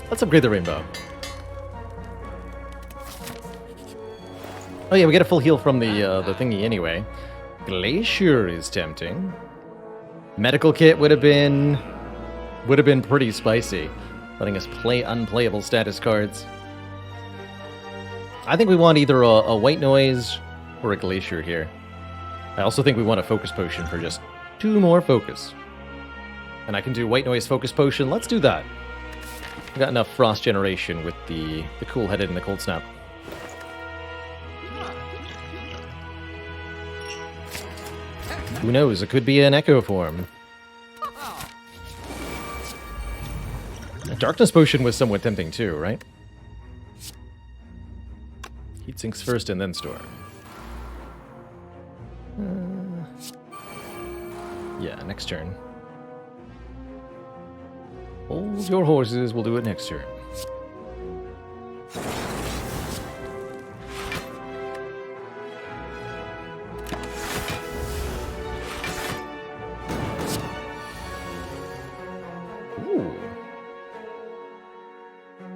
Let's upgrade the Rainbow. Oh yeah, we get a full heal from the thingy anyway. Glacier is tempting. Medical Kit would have been pretty spicy, letting us play unplayable status cards. I think we want either a White Noise or a Glacier here. I also think we want a Focus Potion for just 2 more focus. And I can do White Noise Focus Potion. Let's do that. We've got enough Frost Generation with the Cool Headed and the Cold Snap. Who knows? It could be an Echo form. A Darkness Potion was somewhat tempting too, right? Heat sinks first and then store. Yeah, next turn. Hold your horses, we'll do it next turn. Ooh.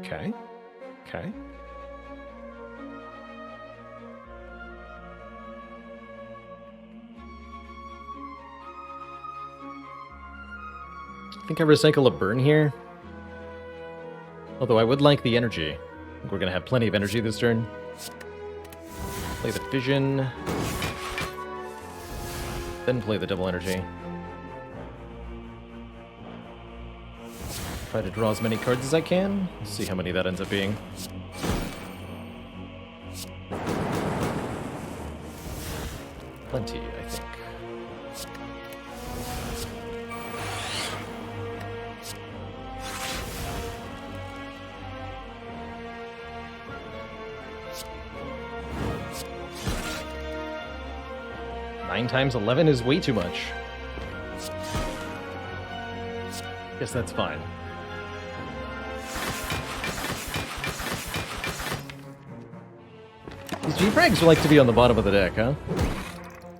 Okay. Okay. I think I recycle a burn here. Although I would like the energy. I think we're going to have plenty of energy this turn. Play the Fission. Then play the double energy. Try to draw as many cards as I can. See how many that ends up being. Plenty, I think. Nine times 11 is way too much. Guess that's fine. These G-Frags like to be on the bottom of the deck, huh?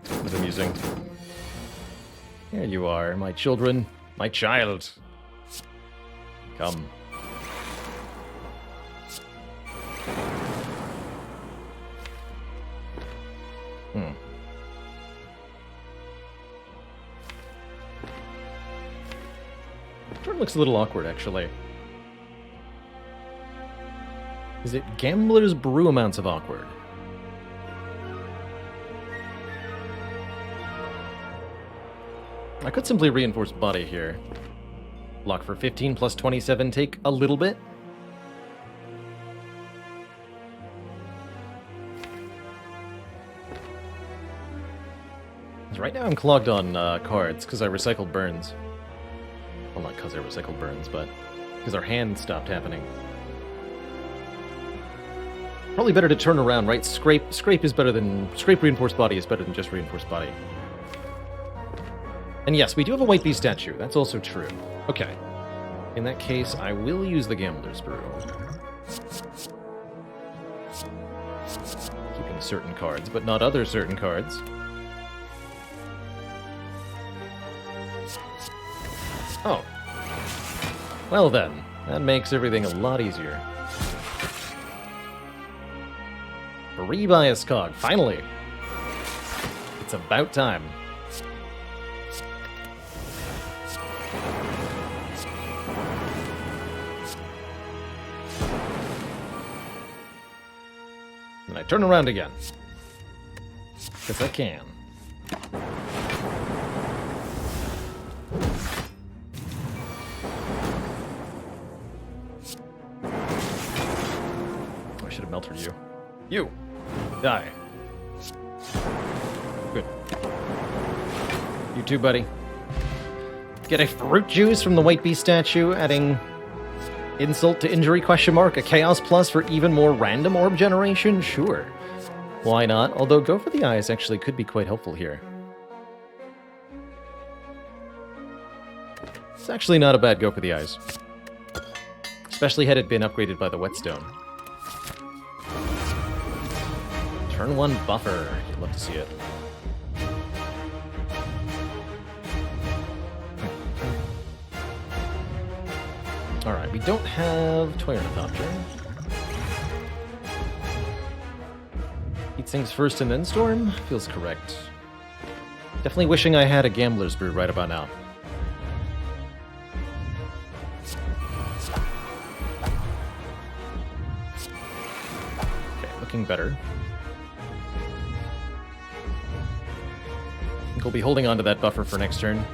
That's amusing. Here you are, my children. My child. Come. Turn looks a little awkward, actually. Is it Gambler's Brew amounts of awkward? I could simply reinforce body here. Block for 15 plus 27, take a little bit. Right now I'm clogged on cards because I recycled burns. Well, not because I recycled burns, but because our hand stopped happening. Probably better to turn around, right? Scrape is better than... Scrape reinforced body is better than just reinforced body. And yes, we do have a White Beast statue. That's also true. Okay. In that case, I will use the Gambler's Brew. Keeping certain cards, but not other certain cards. Oh. Well then, that makes everything a lot easier. Free Bias Cog, finally! It's about time. And I turn around again. Because I can. I should have melted you. You! Die. Good. You too, buddy. Get a fruit juice from the White Beast statue, adding insult to injury question mark, a chaos plus for even more random orb generation? Sure. Why not? Although go for the eyes actually could be quite helpful here. It's actually not a bad go for the eyes. Especially had it been upgraded by the whetstone. Turn 1 buffer. You'd love to see it. Alright, we don't have Toy Ornithopter. Eat things first and then storm? Feels correct. Definitely wishing I had a Gambler's Brew right about now. Okay, looking better. I think we'll be holding on to that buffer for next turn.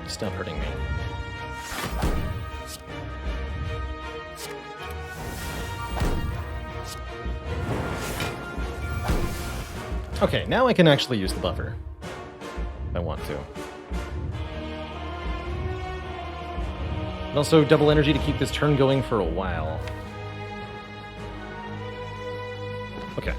Stop hurting me. Okay, now I can actually use the buffer. If I want to. And also double energy to keep this turn going for a while. Okay.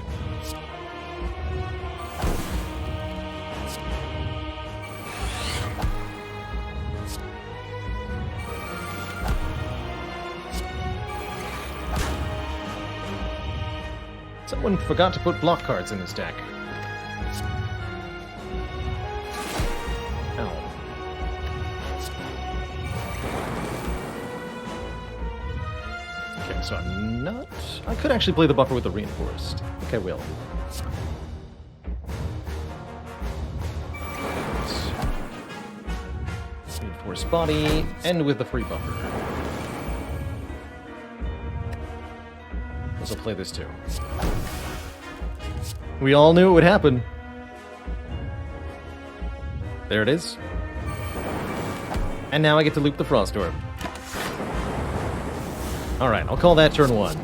Someone forgot to put block cards in this deck. Ow. Okay, so I'm not... I could actually play the buffer with the Reinforced. I think I will. Reinforced body, and with the free buffer. I'll play this too. We all knew it would happen. There it is. And now I get to loop the Frost Orb. Alright, I'll call that turn 1.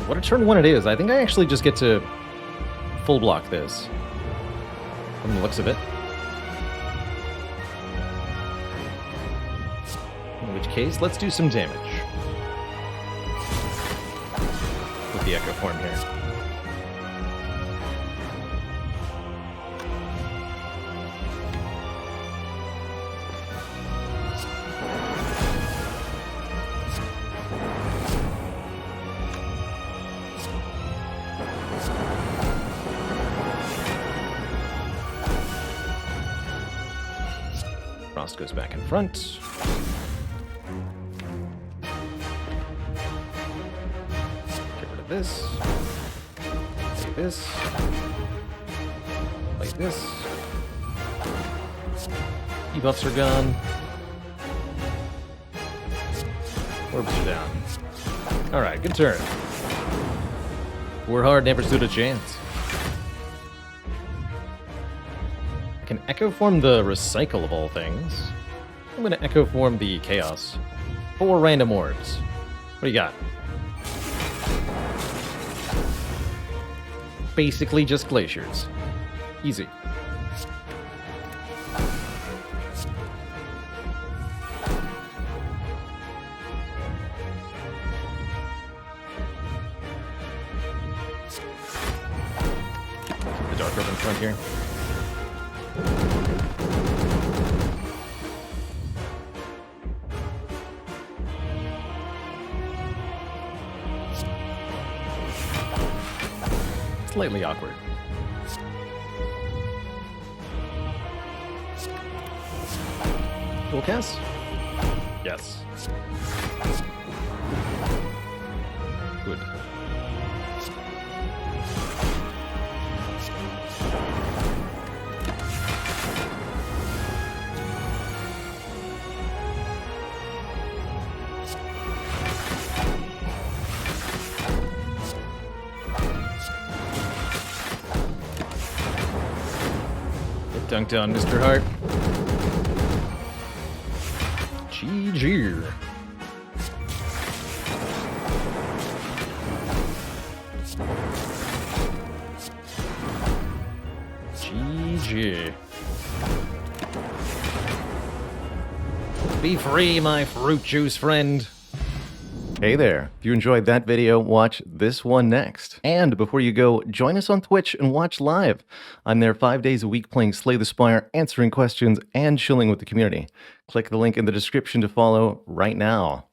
What a turn 1 it is. I think I actually just get to full block this. From the looks of it. In which case, let's do some damage. With the Echo Form here. Frost goes back in front. Get rid of this. Play this. Play this. Debuffs are gone. Orbs are down. Alright, good turn. War Hard never stood a chance. I can Echo Form the Recycle of all things. I'm going to Echo Form the Chaos. 4 random orbs. What do you got? Basically just glaciers. Easy. back up in front here. Slightly awkward. Dual cast? Yes. Good. Get dunked on, Mr. Hart. GG. GG. Be free, my fruit juice friend. Hey there, if you enjoyed that video, watch this one next. And before you go, join us on Twitch and watch live. I'm there 5 days a week playing Slay the Spire, answering questions, and chilling with the community. Click the link in the description to follow right now.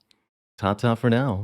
Ta-ta for now.